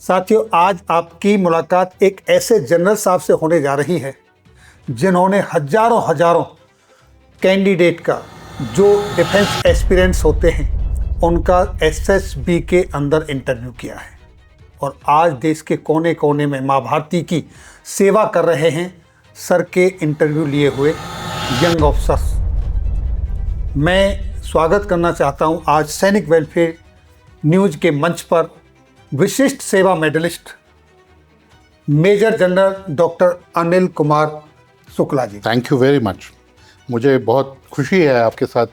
साथियों, आज आपकी मुलाकात एक ऐसे जनरल साहब से होने जा रही है जिन्होंने हजारों कैंडिडेट का जो डिफेंस एस्पिरेंट्स होते हैं उनका एसएसबी के अंदर इंटरव्यू किया है और आज देश के कोने कोने में माँ भारती की सेवा कर रहे हैं सर के इंटरव्यू लिए हुए यंग ऑफिसर्स। मैं स्वागत करना चाहता हूं आज सैनिक वेलफेयर न्यूज के मंच पर Vishisht Seva medalist major general doctor Anil Kumar Shukla ji. Thank you very much. मुझे बहुत खुशी है आपके साथ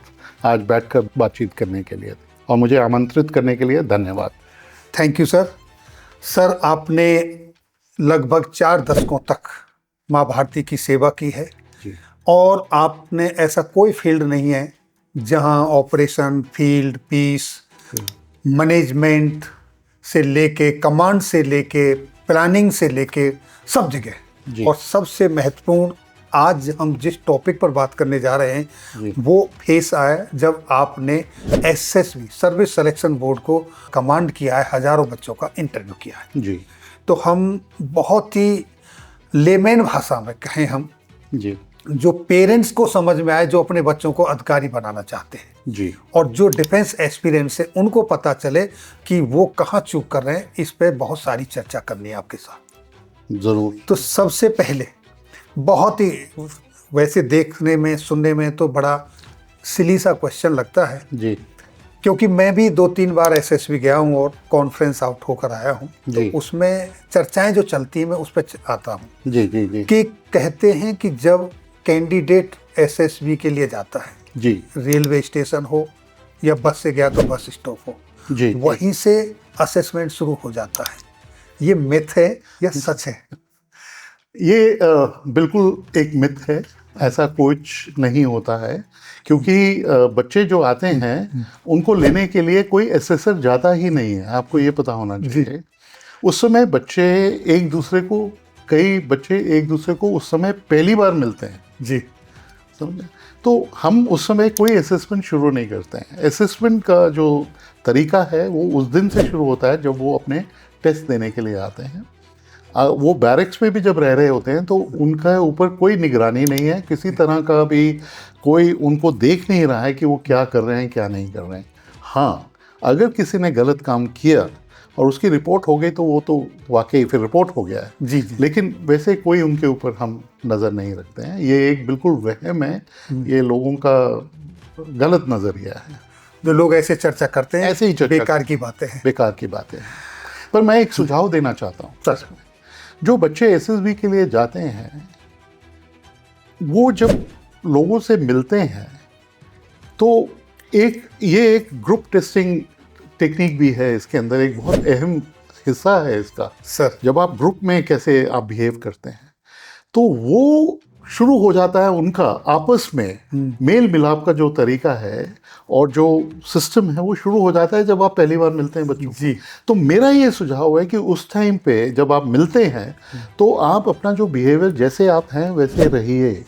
आज बैठकर बातचीत करने के लिए और मुझे आमंत्रित करने के लिए धन्यवाद। Thank you sir. सर, आपने लगभग 4 दशकों तक माँ भारती की सेवा की है जी। और आपने ऐसा कोई फील्ड नहीं है जहां ऑपरेशन, फील्ड, पीस, मैनेजमेंट से लेके, कमांड से लेके, प्लानिंग से लेके सब जगह। और सबसे महत्वपूर्ण आज हम जिस टॉपिक पर बात करने जा रहे हैं वो फेस आया जब आपने एसएसबी सर्विस सिलेक्शन बोर्ड को कमांड किया है, हजारों बच्चों का इंटरव्यू किया है जी। तो हम बहुत ही लेमैन भाषा में कहें हम जी, जो पेरेंट्स को समझ में आए जो अपने बच्चों को अधिकारी बनाना चाहते हैं जी, और जो डिफेंस एक्सपीरियंस है उनको पता चले कि वो कहाँ चूक कर रहे हैं, इस पे बहुत सारी चर्चा करनी है आपके साथ। जरूर। तो सबसे पहले बहुत ही वैसे देखने में सुनने में तो बड़ा सिली सा क्वेश्चन लगता है जी, क्योंकि मैं भी 2-3 बार एसएसबी गया हूँ और कॉन्फ्रेंस आउट होकर आया हूँ तो उसमें चर्चाएं जो चलती हैं मैं उस पर आता हूँ जी, जी, जी, कि कहते हैं कि जब कैंडिडेट एसएसबी के लिए जाता है जी, रेलवे स्टेशन हो या बस से गया तो बस स्टॉप हो, जी, वहीं से असेसमेंट शुरू हो जाता है। ये मिथ है या सच है? ये बिल्कुल एक मिथ है। ऐसा कुछ नहीं होता है क्योंकि बच्चे जो आते हैं उनको लेने के लिए कोई एसेसर जाता ही नहीं है। आपको ये पता होना चाहिए। उस समय कई बच्चे एक दूसरे को उस समय पहली बार मिलते हैं जी, समझे। तो हम उस समय कोई असेसमेंट शुरू नहीं करते हैं। असेसमेंट का जो तरीका है वो उस दिन से शुरू होता है जब वो अपने टेस्ट देने के लिए आते हैं। वो बैरक्स में भी जब रह रहे होते हैं तो उनका ऊपर कोई निगरानी नहीं है, किसी तरह का भी कोई उनको देख नहीं रहा है कि वो क्या कर रहे हैं क्या नहीं कर रहे हैं। हाँ, अगर किसी ने गलत काम किया और उसकी रिपोर्ट हो गई तो वो तो वाकई फिर रिपोर्ट हो गया है जी, जी। लेकिन वैसे कोई उनके ऊपर हम नज़र नहीं रखते हैं। ये एक बिल्कुल वहम है, ये लोगों का गलत नज़रिया है। जो लोग ऐसे चर्चा करते हैं ऐसे ही चर्चा बेकार की बातें हैं। बेकार की बातें हैं। पर मैं एक सुझाव देना चाहता हूँ सर। जो बच्चे एसएसबी के लिए जाते हैं वो जब लोगों से मिलते हैं तो ये एक ग्रुप टेस्टिंग टेक्निक भी है। इसके अंदर एक बहुत अहम हिस्सा है इसका सर। जब आप ग्रुप में कैसे आप बिहेव करते हैं तो वो शुरू हो जाता है उनका आपस में मेल मिलाप का जो तरीका है और जो सिस्टम है वो शुरू हो जाता है जब आप पहली बार मिलते हैं बच्चों जी। तो मेरा ये सुझाव है कि उस टाइम पे जब आप मिलते हैं तो आप अपना जो बिहेवियर जैसे आप हैं वैसे रहिए।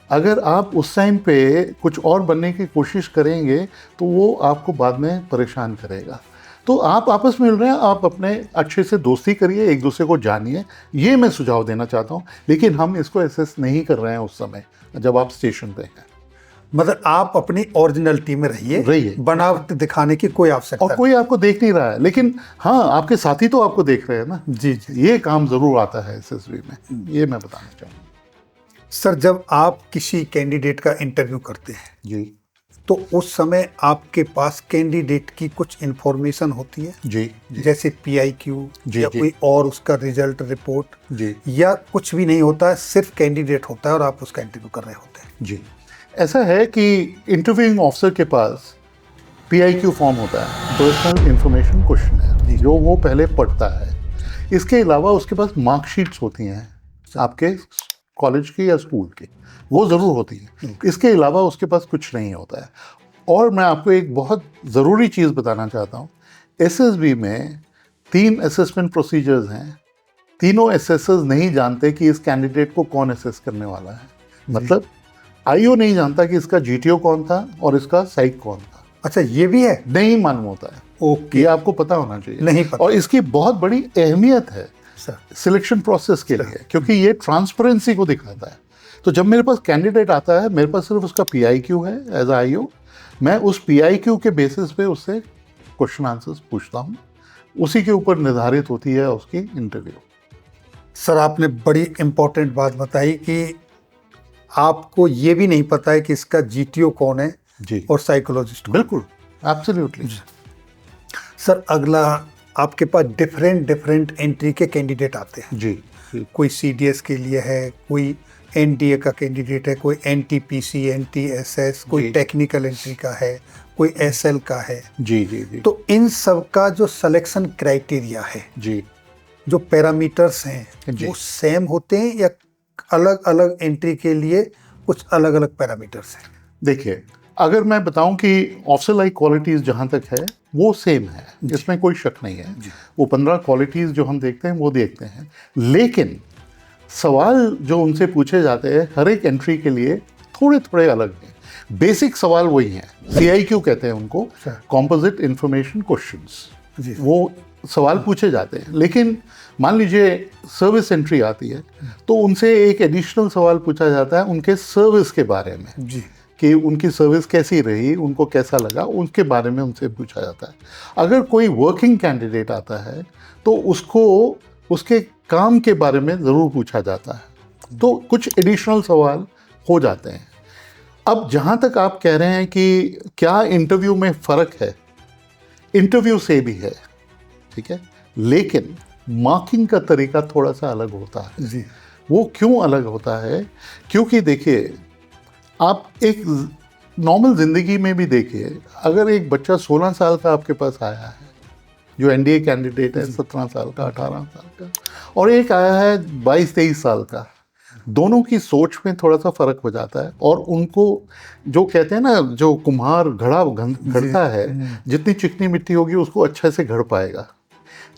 अगर आप उस टाइम पे कुछ और बनने की कोशिश करेंगे तो वो आपको बाद में परेशान करेगा। तो आप आपस में मिल रहे हैं, आप अपने अच्छे से दोस्ती करिए, एक दूसरे को जानिए, ये मैं सुझाव देना चाहता हूँ। लेकिन हम इसको एसेस नहीं कर रहे हैं उस समय जब आप स्टेशन पे हैं। मतलब आप अपनी ओरिजिनलिटी में रहिए, बनावट दिखाने की कोई आवश्यकता और कोई आपको देख नहीं रहा है। लेकिन हाँ, आपके साथी तो आपको देख रहे हैं ना। जी, जी। ये काम जरूर आता है एसएसबी में, ये मैं बताना चाहूँगा। सर, जब आप किसी कैंडिडेट का इंटरव्यू करते हैं जी, तो उस समय आपके पास कैंडिडेट की कुछ इन्फॉर्मेशन होती है जी, जी, जैसे PIQ या जी। कोई और उसका रिजल्ट रिपोर्ट जी, या कुछ भी नहीं होता है, सिर्फ कैंडिडेट होता है और आप उसका इंटरव्यू कर रहे होते हैं? जी। ऐसा है कि इंटरव्यूइंग ऑफिसर के पास PIQ फॉर्म होता है, पर्सनल इंफॉर्मेशन क्वेश्चन, जो वो पहले पढ़ता है। इसके अलावा उसके पास मार्कशीट्स होती हैं आपके कॉलेज की या स्कूल की, वो ज़रूर होती है। इसके अलावा उसके पास कुछ नहीं होता है। और मैं आपको एक बहुत ज़रूरी चीज़ बताना चाहता हूँ। एसएसबी में 3 असेसमेंट प्रोसीजर्स हैं। तीनों असेसर्स नहीं जानते कि इस कैंडिडेट को कौन असेस करने वाला है। मतलब IO नहीं जानता कि इसका GTO कौन था और इसका साइक कौन था। अच्छा, ये भी है? नहीं मालूम होता है। ओके, ये आपको पता होना चाहिए। नहीं पता। और इसकी बहुत बड़ी अहमियत है सर सिलेक्शन प्रोसेस के लिए, क्योंकि ये ट्रांसपेरेंसी को दिखाता है। तो जब मेरे पास कैंडिडेट आता है, मेरे पास सिर्फ उसका PIQ है एज IO, मैं उस PIQ के बेसिस पे उससे क्वेश्चन आंसर्स पूछता हूँ, उसी के ऊपर निर्धारित होती है उसकी इंटरव्यू। सर आपने बड़ी इम्पोर्टेंट बात बताई कि आपको ये भी नहीं पता है कि इसका GTO कौन है जी, और साइकोलॉजिस्ट। बिल्कुल, एब्सोल्युटली। सर अगला, आपके पास डिफरेंट एंट्री के कैंडिडेट आते हैं। जी जी कोई CDS के लिए है, कोई NDA का कैंडिडेट है, कोई NTPC, NTSS, कोई जी। टेक्निकल एंट्री का है, कोई SL का है। जी जी जी तो इन सब का जो सिलेक्शन क्राइटेरिया है, जी जो पैरामीटर्स हैं, जी। वो सेम होते हैं या अलग अलग एंट्री के लिए कुछ अलग अलग पैरामीटर्स हैं? देखिए, अगर मैं बताऊं कि ऑफिसर लाइक क्वालिटीज़ जहाँ तक है वो सेम है, इसमें कोई शक नहीं है। वो 15 क्वालिटीज़ जो हम देखते हैं वो देखते हैं, लेकिन सवाल जो उनसे पूछे जाते हैं हर एक एंट्री के लिए थोड़े थोड़े अलग हैं। बेसिक सवाल वही हैं, CIQ कहते हैं उनको, कॉम्पोजिट इंफॉर्मेशन क्वेश्चंस। जी। वो सवाल पूछे जाते हैं, लेकिन मान लीजिए सर्विस एंट्री आती है तो उनसे एक एडिशनल सवाल पूछा जाता है उनके सर्विस के बारे में, जी कि उनकी सर्विस कैसी रही, उनको कैसा लगा, उनके बारे में उनसे पूछा जाता है। अगर कोई वर्किंग कैंडिडेट आता है तो उसको उसके काम के बारे में ज़रूर पूछा जाता है, तो कुछ एडिशनल सवाल हो जाते हैं। अब जहाँ तक आप कह रहे हैं कि क्या इंटरव्यू में फ़र्क है, इंटरव्यू से भी है, ठीक है, लेकिन मार्किंग का तरीका थोड़ा सा अलग होता है। जी वो क्यों अलग होता है? क्योंकि देखिए, आप एक नॉर्मल ज़िंदगी में भी देखिए, अगर एक बच्चा 16 साल का आपके पास आया है, जो NDA कैंडिडेट है 17 साल का, 18 साल का, और एक आया है 22-23 साल का, दोनों की सोच में थोड़ा सा फ़र्क हो जाता है। और उनको जो कहते हैं ना, जो कुम्हार घड़ता है, जितनी चिकनी मिट्टी होगी उसको अच्छे से घड़ पाएगा।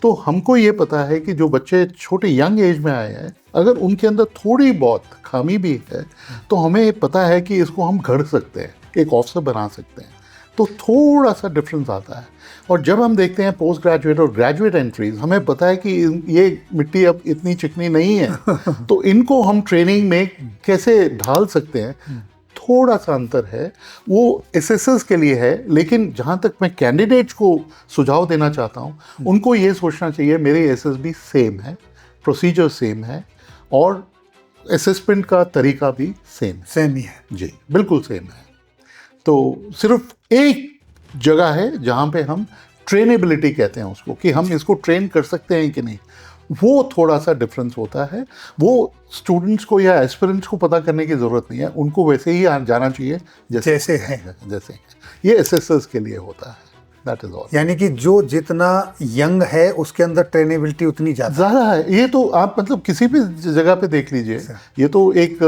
तो हमको ये पता है कि जो बच्चे छोटे यंग एज में आए हैं, अगर उनके अंदर थोड़ी बहुत खामी भी है तो हमें पता है कि इसको हम घड़ सकते हैं, एक ऑफिसर बना सकते हैं। तो थोड़ा सा डिफरेंस आता है। और जब हम देखते हैं पोस्ट ग्रेजुएट और ग्रेजुएट एंट्रीज, हमें पता है कि ये मिट्टी अब इतनी चिकनी नहीं है, तो इनको हम ट्रेनिंग में कैसे ढाल सकते हैं, थोड़ा सा अंतर है। वो SSS के लिए है, लेकिन जहाँ तक मैं कैंडिडेट्स को सुझाव देना चाहता हूँ, उनको ये सोचना चाहिए मेरी SSB सेम है, प्रोसीजर सेम है, और असेसमेंट का तरीका भी सेम ही है। जी, बिल्कुल सेम है। तो सिर्फ एक जगह है जहाँ पे हम ट्रेनेबिलिटी कहते हैं उसको, कि हम इसको ट्रेन कर सकते हैं कि नहीं, वो थोड़ा सा डिफरेंस होता है। वो स्टूडेंट्स को या एस्पिरेंट्स को पता करने की ज़रूरत नहीं है, उनको वैसे ही जाना चाहिए जैसे है। ये SSS के लिए होता है, दैट इज ऑल। यानी कि जो जितना यंग है उसके अंदर ट्रेनेबिलिटी उतनी ज़्यादा है। ये तो आप मतलब किसी भी जगह पे देख लीजिए, ये तो एक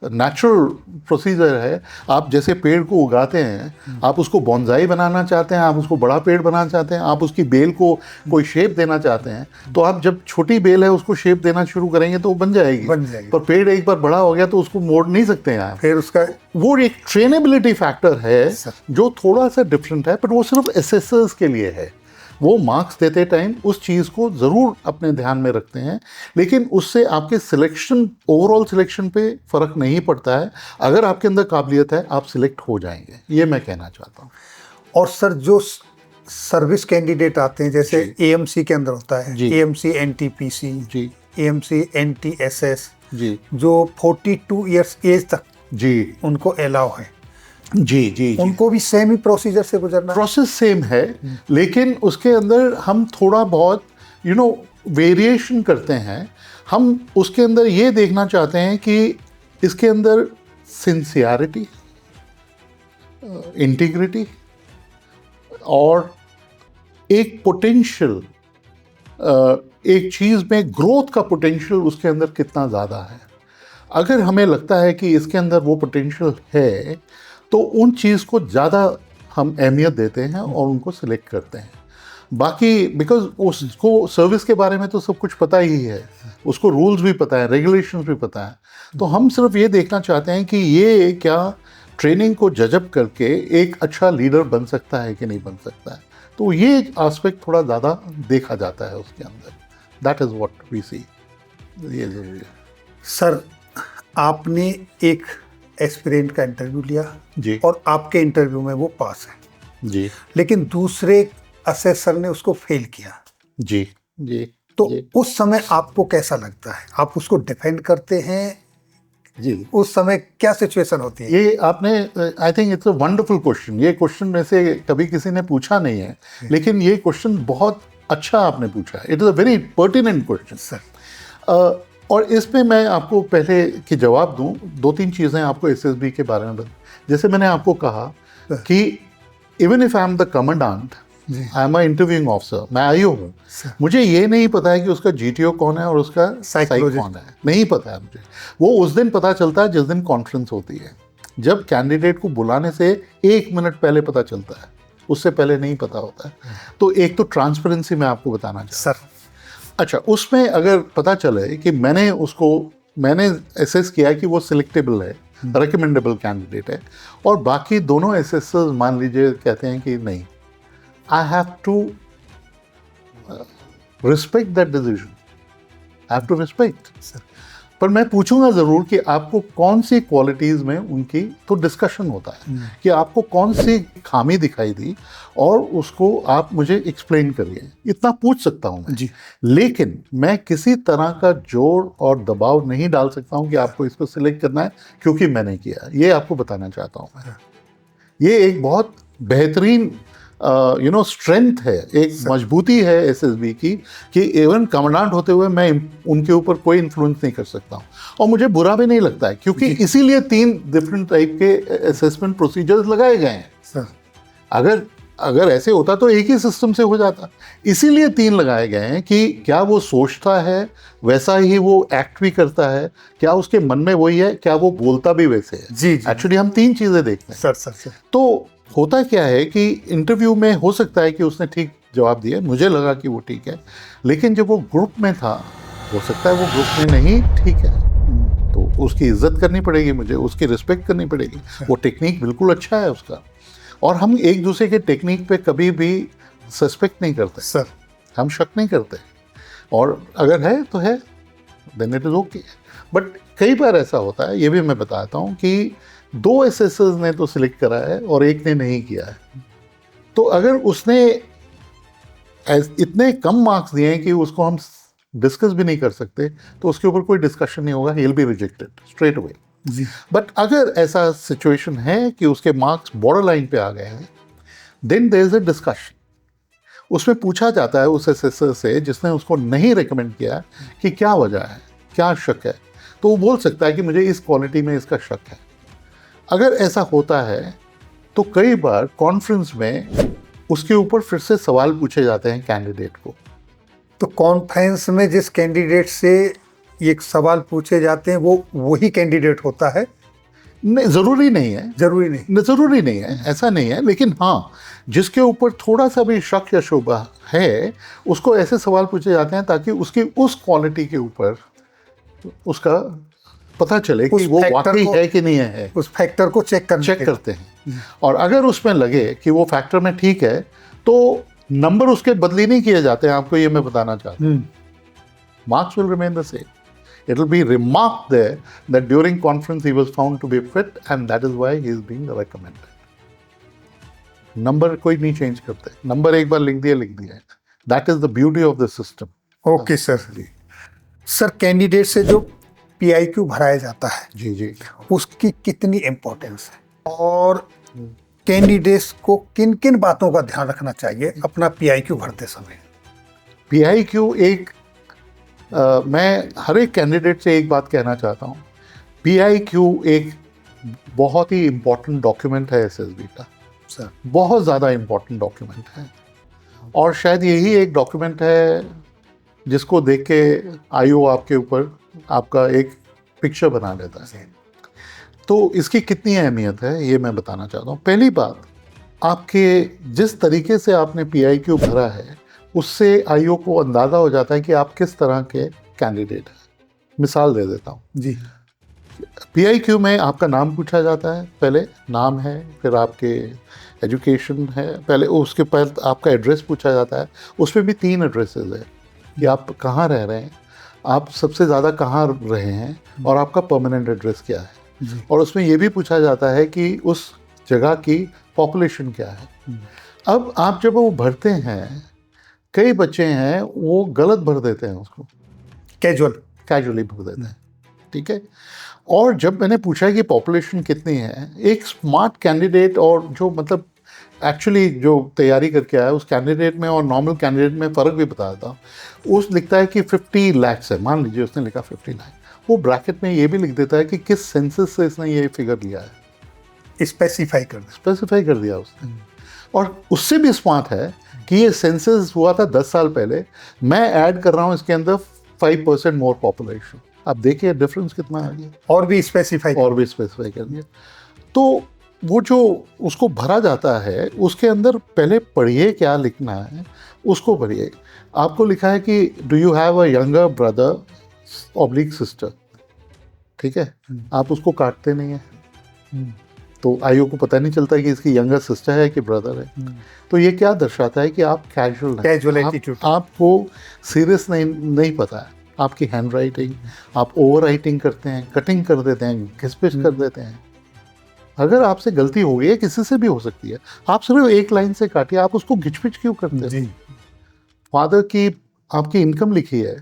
नेचुरल प्रोसीजर है। आप जैसे पेड़ को उगाते हैं, आप उसको बोनसाई बनाना चाहते हैं, आप उसको बड़ा पेड़ बनाना चाहते हैं, आप उसकी बेल को कोई शेप देना चाहते हैं, तो आप जब छोटी बेल है उसको शेप देना शुरू करेंगे तो वो बन जाएगी। पर पेड़ एक बार बड़ा हो गया तो उसको मोड़ नहीं सकते हैं आप। फिर उसका वो एक ट्रेनेबिलिटी फैक्टर है जो थोड़ा सा डिफरेंट है, पर वो सिर्फ SSS के लिए है। वो मार्क्स देते टाइम उस चीज़ को ज़रूर अपने ध्यान में रखते हैं, लेकिन उससे आपके सिलेक्शन, ओवरऑल सिलेक्शन पे फ़र्क नहीं पड़ता है। अगर आपके अंदर काबिलियत है, आप सिलेक्ट हो जाएंगे, ये मैं कहना चाहता हूँ। और सर जो सर्विस कैंडिडेट आते हैं, जैसे AMC के अंदर होता है, AMC NTPC जी, AMC NTSS जी, जो 42 ईयर्स एज तक जी उनको अलाउ है, जी जी, उनको भी सेम ही प्रोसीजर से गुजरना? प्रोसेस सेम है, लेकिन उसके अंदर हम थोड़ा बहुत वेरिएशन करते हैं। हम उसके अंदर ये देखना चाहते हैं कि इसके अंदर सिंसियरिटी, इंटीग्रिटी और एक पोटेंशियल, एक चीज़ में ग्रोथ का पोटेंशियल उसके अंदर कितना ज़्यादा है। अगर हमें लगता है कि इसके अंदर वो पोटेंशियल है, तो उन चीज़ को ज़्यादा हम अहमियत देते हैं और उनको सिलेक्ट करते हैं। बाकी बिकॉज उसको सर्विस के बारे में तो सब कुछ पता ही है, उसको रूल्स भी पता है, रेगुलेशंस भी पता है, तो हम सिर्फ ये देखना चाहते हैं कि ये क्या ट्रेनिंग को जजब करके एक अच्छा लीडर बन सकता है कि नहीं बन सकता है। तो ये एस्पेक्ट थोड़ा ज़्यादा देखा जाता है उसके अंदर, दैट इज़ व्हाट वी सी। ये ज़रूरी है। सर, आपने एक एस्पिरेंट का इंटरव्यू लिया जी और आपके इंटरव्यू में वो पास है, जी लेकिन दूसरे असेसर ने उसको फेल किया, जी जी तो जी उस समय आपको कैसा लगता है? आप उसको डिफेंड करते हैं? जी। उस समय क्या सिचुएशन होती है? ये आपने, I think it's a wonderful question. ये क्वेश्चन में से कभी किसी ने पूछा नहीं है, लेकिन ये क्वेश्चन बहुत अच्छा आपने पूछा है। It is a very pertinent question sir, और इसमें मैं आपको पहले कि जवाब दूं, 2-3 चीज़ें आपको एसएसबी के बारे में जैसे मैंने आपको कहा कि even if I am the commandant, I am a interviewing officer, मैं आईओ हूँ, मुझे ये नहीं पता है कि उसका जीटीओ कौन है और उसका साइक कौन है, नहीं पता है मुझे। वो उस दिन पता चलता है जिस दिन कॉन्फ्रेंस होती है, जब कैंडिडेट को बुलाने से 1 मिनट पहले पता चलता है, उससे पहले नहीं पता होता है। तो एक तो ट्रांसपेरेंसी मैं आपको बताना चाहता हूँ। सर, अच्छा, उसमें अगर पता चले कि मैंने एसेस किया कि वो सिलेक्टेबल है, रिकमेंडेबल कैंडिडेट है, और बाकी दोनों एसेसर्स मान लीजिए कहते हैं कि नहीं, I have to respect that decision, I have to respect. Sir, पर मैं पूछूंगा ज़रूर कि आपको कौन सी क्वालिटीज़ में उनकी, तो डिस्कशन होता है कि आपको कौन सी खामी दिखाई दी और उसको आप मुझे एक्सप्लेन करिए, इतना पूछ सकता हूँ मैं जी। लेकिन मैं किसी तरह का जोर और दबाव नहीं डाल सकता हूँ कि आपको इसको सिलेक्ट करना है क्योंकि मैंने किया। ये आपको बताना चाहता हूँ मैं। ये एक बहुत बेहतरीन स्ट्रेंथ है, एक मजबूती है एसएसबी की, कि इवन कमांडेंट होते हुए मैं उनके ऊपर कोई इन्फ्लुएंस नहीं कर सकता हूँ, और मुझे बुरा भी नहीं लगता है क्योंकि इसीलिए 3 डिफरेंट टाइप के असेसमेंट प्रोसीजर्स लगाए गए हैं। सर, अगर ऐसे होता तो एक ही सिस्टम से हो जाता, इसीलिए 3 लगाए गए हैं कि क्या वो सोचता है वैसा ही वो एक्ट भी करता है, क्या उसके मन में वही है, क्या वो बोलता भी वैसे है। जी, जी। एक्चुअली हम 3 चीज़ें देखते हैं। सर। तो होता क्या है कि इंटरव्यू में हो सकता है कि उसने ठीक जवाब दिया, मुझे लगा कि वो ठीक है, लेकिन जब वो ग्रुप में था, हो सकता है वो ग्रुप में नहीं ठीक है, तो उसकी इज्जत करनी पड़ेगी, मुझे उसकी रिस्पेक्ट करनी पड़ेगी। वो टेक्निक बिल्कुल अच्छा है उसका, और हम एक दूसरे के टेक्निक पे कभी भी सस्पेक्ट नहीं करते सर, हम शक नहीं करते, और अगर है तो है, then it is okay. But कई बार ऐसा होता है, ये भी मैं बताता हूँ कि 2 एसेसर्स ने तो सिलेक्ट करा है और एक ने नहीं किया है, तो अगर उसने इतने कम मार्क्स दिए हैं कि उसको हम डिस्कस भी नहीं कर सकते, तो उसके ऊपर कोई डिस्कशन नहीं होगा, he will be rejected straight away. जी। बट अगर ऐसा सिचुएशन है कि उसके मार्क्स बॉर्डर लाइन पे आ गए हैं, then there is a discussion. उसमें पूछा जाता है उस एसेसर से जिसने उसको नहीं रिकमेंड किया कि क्या वजह है, क्या शक है, तो वो बोल सकता है कि मुझे इस क्वालिटी में इसका शक है। अगर ऐसा होता है तो कई बार कॉन्फ्रेंस में उसके ऊपर फिर से सवाल पूछे जाते हैं कैंडिडेट को। तो कॉन्फ्रेंस में जिस कैंडिडेट से ये सवाल पूछे जाते हैं वो वही कैंडिडेट होता है? नहीं, ज़रूरी नहीं है, ज़रूरी नहीं है, ऐसा नहीं है, लेकिन हाँ, जिसके ऊपर थोड़ा सा भी शक या शुबा है, उसको ऐसे सवाल पूछे जाते हैं ताकि उसकी उस क्वालिटी के ऊपर उसका पता चले कि वो वाकई है कि नहीं है, उस फैक्टर को चेक करते हैं। और अगर उसमें लगे कि वो फैक्टर में ठीक है, तो नंबर उसके बदली नहीं किए जाते हैं, आपको ये मैं बताना चाहता हूँ। Marks will remain the same. It will be remarked there that during conference he was found to be fit and that is why he is being recommended. Number कोई नहीं चेंज करते, नंबर एक बार लिख दिया। That is the beauty of the system. Okay sir. Sir, candidate से जो PIQ भराया जाता है, जी, उसकी कितनी इम्पोर्टेंस है, और कैंडिडेट्स को किन किन बातों का ध्यान रखना चाहिए अपना PIQ भरते समय? PIQ एक मैं हर एक कैंडिडेट से एक बात कहना चाहता हूँ, PIQ एक बहुत ही इम्पोर्टेंट डॉक्यूमेंट है एसएसबी का, सर, बहुत ज़्यादा इम्पोर्टेंट डॉक्यूमेंट है, और शायद यही एक डॉक्यूमेंट है जिसको देख के आईओ आपके ऊपर आपका एक पिक्चर बना लेता है। तो इसकी कितनी अहमियत है ये मैं बताना चाहता हूँ। पहली बात, आपके जिस तरीके से आपने PIQ भरा है उससे आईओ को अंदाज़ा हो जाता है कि आप किस तरह के कैंडिडेट हैं। मिसाल दे देता हूँ जी। PIQ में आपका नाम पूछा जाता है, पहले नाम है, फिर आपके एजुकेशन है, पहले उसके पहले आपका एड्रेस पूछा जाता है। उसमें भी 3 एड्रेसेस है कि आप कहाँ रह रहे हैं, आप सबसे ज़्यादा कहाँ रहे हैं और आपका परमानेंट एड्रेस क्या है। और उसमें ये भी पूछा जाता है कि उस जगह की पॉपुलेशन क्या है। अब आप जब वो भरते हैं, कई बच्चे हैं वो गलत भर देते हैं, उसको कैजुअली भर देते हैं, ठीक है। और जब मैंने पूछा कि पॉपुलेशन कितनी है, एक स्मार्ट कैंडिडेट और जो मतलब एक्चुअली जो तैयारी करके आया, उस कैंडिडेट में और नॉर्मल कैंडिडेट में फ़र्क भी बता देता हूँ। उस लिखता है कि 50 लाख है, मान लीजिए उसने लिखा 50 लाख, वो ब्रैकेट में ये भी लिख देता है कि किस सेंसस से इसने ये फिगर लिया है, स्पेसिफाई कर दिया उसने। और उससे भी स्मार्ट है कि ये सेंसस हुआ था 10 साल पहले, मैं ऐड कर रहा हूँ इसके अंदर 5% मोर पॉपुलेशन। आप देखिए डिफरेंस कितना आ गया, और भी स्पेसिफाई कर दिया। तो वो जो उसको भरा जाता है, उसके अंदर पहले पढ़िए क्या लिखना है, उसको पढ़िए। आपको लिखा है कि do you have a younger brother oblique sister, ठीक है। आप उसको काटते नहीं है, तो आईओ को पता नहीं चलता कि इसकी यंगर सिस्टर है कि ब्रदर है। तो ये क्या दर्शाता है कि आप कैजुअल एटीट्यूड, आपको सीरियस नहीं पता है। आपकी हैंड राइटिंग, आप ओवर राइटिंग करते हैं, कटिंग कर देते हैं, घिसपिच कर देते हैं। अगर आपसे गलती हो गई है, किसी से भी हो सकती है, आप सिर्फ एक लाइन से काटिए, आप उसको घिचपिच क्यों करते हैं? फादर की आपकी इनकम लिखी है,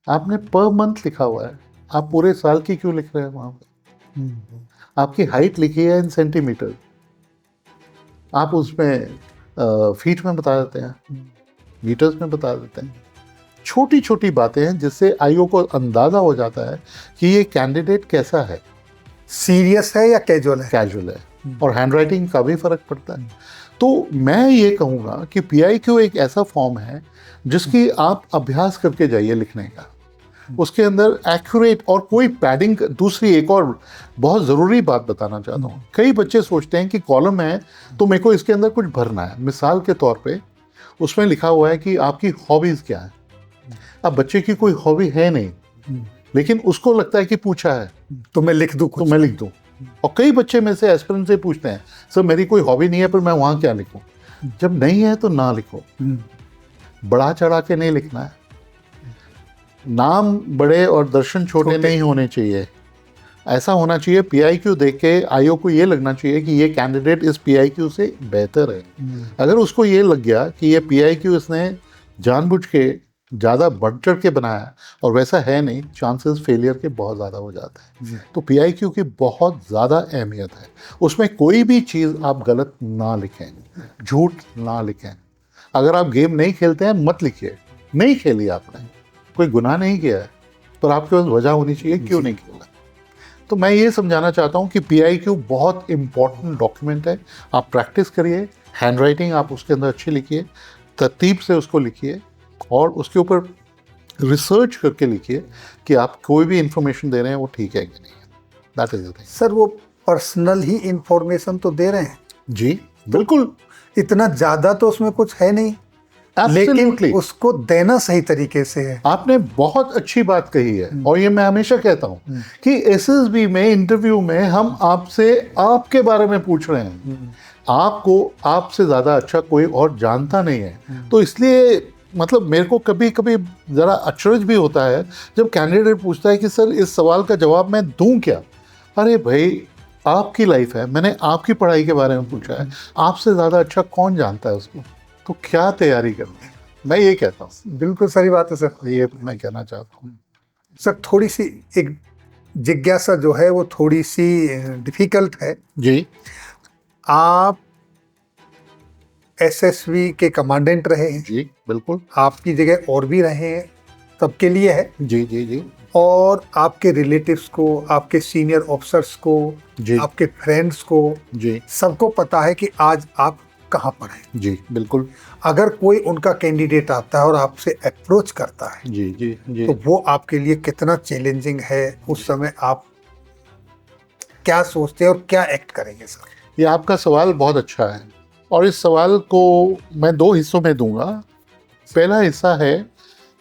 आपने पर मंथ लिखा हुआ है, आप पूरे साल की क्यों लिख रहे हैं वहाँ पे? आपकी हाइट लिखी है इन सेंटीमीटर, आप उसमें फीट में बता देते हैं, मीटर्स में बता देते हैं। छोटी छोटी बातें हैं जिससे आईओ को अंदाज़ा हो जाता है कि ये कैंडिडेट कैसा है, सीरियस है या कैजुअल है। और हैंड राइटिंग का भी फ़र्क पड़ता है। तो मैं ये कहूँगा कि PIQ एक ऐसा फॉर्म है जिसकी आप अभ्यास करके जाइए लिखने का। उसके अंदर एक्यूरेट और कोई पैडिंग, दूसरी एक और बहुत ज़रूरी बात बताना चाहता हूँ। कई बच्चे सोचते हैं कि कॉलम है तो मेरे को इसके अंदर कुछ भरना है। मिसाल के तौर पे उसमें लिखा हुआ है कि आपकी हॉबीज़ क्या है। अब बच्चे की कोई हॉबी है नहीं, लेकिन उसको लगता है कि पूछा है तो मैं लिख दूँ, और कई बच्चे में से एस्पिरेंट से पूछते हैं, सर मेरी कोई हॉबी नहीं है पर मैं वहाँ क्या लिखूँ। जब नहीं है तो ना लिखो, बढ़ा चढ़ा के नहीं लिखना है। नाम बड़े और दर्शन छोटे नहीं होने चाहिए। ऐसा होना चाहिए PIQ देख के आईओ को ये लगना चाहिए कि ये कैंडिडेट इस PIQ से बेहतर है। अगर उसको ये लग गया कि ये PIQ इसने जानबूझ के ज़्यादा बढ़ चढ़ के बनाया और वैसा है नहीं, चांसेस फेलियर के बहुत ज़्यादा हो जाते हैं। तो PIQ की बहुत ज़्यादा अहमियत है। उसमें कोई भी चीज़ आप गलत ना लिखें, झूठ ना लिखें। अगर आप गेम नहीं खेलते हैं मत लिखिए, नहीं खेली आपने, कोई गुनाह नहीं किया है, पर आपके पास वजह होनी चाहिए क्यों नहीं खेला। तो मैं ये समझाना चाहता हूँ कि PIQ बहुत इम्पॉर्टेंट डॉक्यूमेंट है। आप प्रैक्टिस करिए, हैंड राइटिंग आप उसके अंदर अच्छी लिखिए, तरतीब से उसको लिखिए और उसके ऊपर रिसर्च करके लिखिए कि आप कोई भी इंफॉर्मेशन दे रहे हैं वो ठीक है कि नहीं है। That is the thing. Sir वो पर्सनल ही इंफॉर्मेशन तो दे रहे हैं जी बिल्कुल, इतना ज़्यादा तो उसमें कुछ है नहीं, लेकिन उसको देना सही तरीके से है। आपने बहुत अच्छी बात कही है और ये मैं हमेशा कहता हूँ कि SSB में इंटरव्यू में हम आपसे आपके बारे में पूछ रहे हैं। आपको आपसे ज़्यादा अच्छा कोई और जानता नहीं है। तो इसलिए मतलब मेरे को कभी कभी ज़रा अचरज भी होता है जब कैंडिडेट पूछता है कि सर इस सवाल का जवाब मैं दूं क्या। अरे भाई, आपकी लाइफ है, मैंने आपकी पढ़ाई के बारे में पूछा है, आपसे ज़्यादा अच्छा कौन जानता है उसको, तो क्या तैयारी करनी है। मैं ये कहता हूँ। बिल्कुल सही बात है सर, ये मैं कहना चाहता हूँ। सर थोड़ी सी एक जिज्ञासा जो है वो थोड़ी सी डिफिकल्ट है जी। आप SSB के कमांडेंट रहे हैं। जी बिल्कुल। आपकी जगह और भी रहे हैं, सबके लिए है। जी जी जी। और आपके रिलेटिव्स को, आपके सीनियर ऑफिसर्स को, जी, आपके फ्रेंड्स को, जी, सबको पता है कि आज आप कहाँ पर हैं। जी बिल्कुल। अगर कोई उनका कैंडिडेट आता है और आपसे अप्रोच करता है, जी जी जी, तो वो आपके लिए कितना चैलेंजिंग है, उस समय आप क्या सोचते हैं और क्या एक्ट करेंगे सर? ये आपका सवाल बहुत अच्छा है और इस सवाल को मैं 2 हिस्सों में दूंगा। पहला हिस्सा है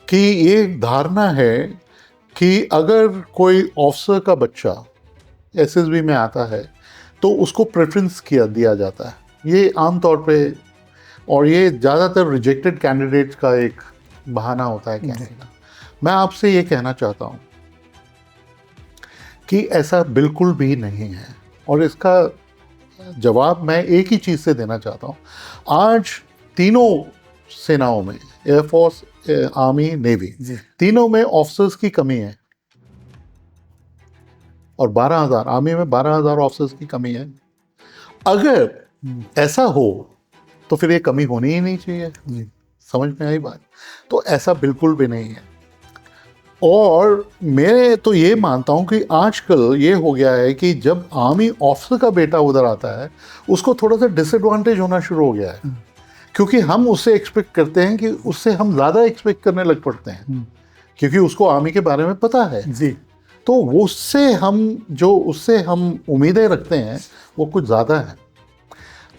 कि ये धारणा है कि अगर कोई ऑफिसर का बच्चा एसएसबी में आता है तो उसको प्रेफरेंस दिया जाता है। ये आमतौर पे, और ये ज़्यादातर रिजेक्टेड कैंडिडेट्स का एक बहाना होता है कहने का। मैं आपसे ये कहना चाहता हूँ कि ऐसा बिल्कुल भी नहीं है, और इसका जवाब मैं एक ही चीज़ से देना चाहता हूँ। आज तीनों सेनाओं में, एयरफोर्स, आर्मी, नेवी, तीनों में ऑफिसर्स की कमी है, और 12,000 आर्मी में 12,000 ऑफिसर्स की कमी है। अगर ऐसा हो तो फिर ये कमी होनी ही नहीं चाहिए। समझ में आई बात? तो ऐसा बिल्कुल भी नहीं है। और मैं तो ये मानता हूँ कि आजकल ये हो गया है कि जब आर्मी ऑफिसर का बेटा उधर आता है उसको थोड़ा सा डिसएडवांटेज होना शुरू हो गया है, क्योंकि हम उससे एक्सपेक्ट करते हैं कि उससे हम ज़्यादा एक्सपेक्ट करने लग पड़ते हैं, क्योंकि उसको आर्मी के बारे में पता है जी। तो उससे हम उम्मीदें रखते हैं वो कुछ ज़्यादा है।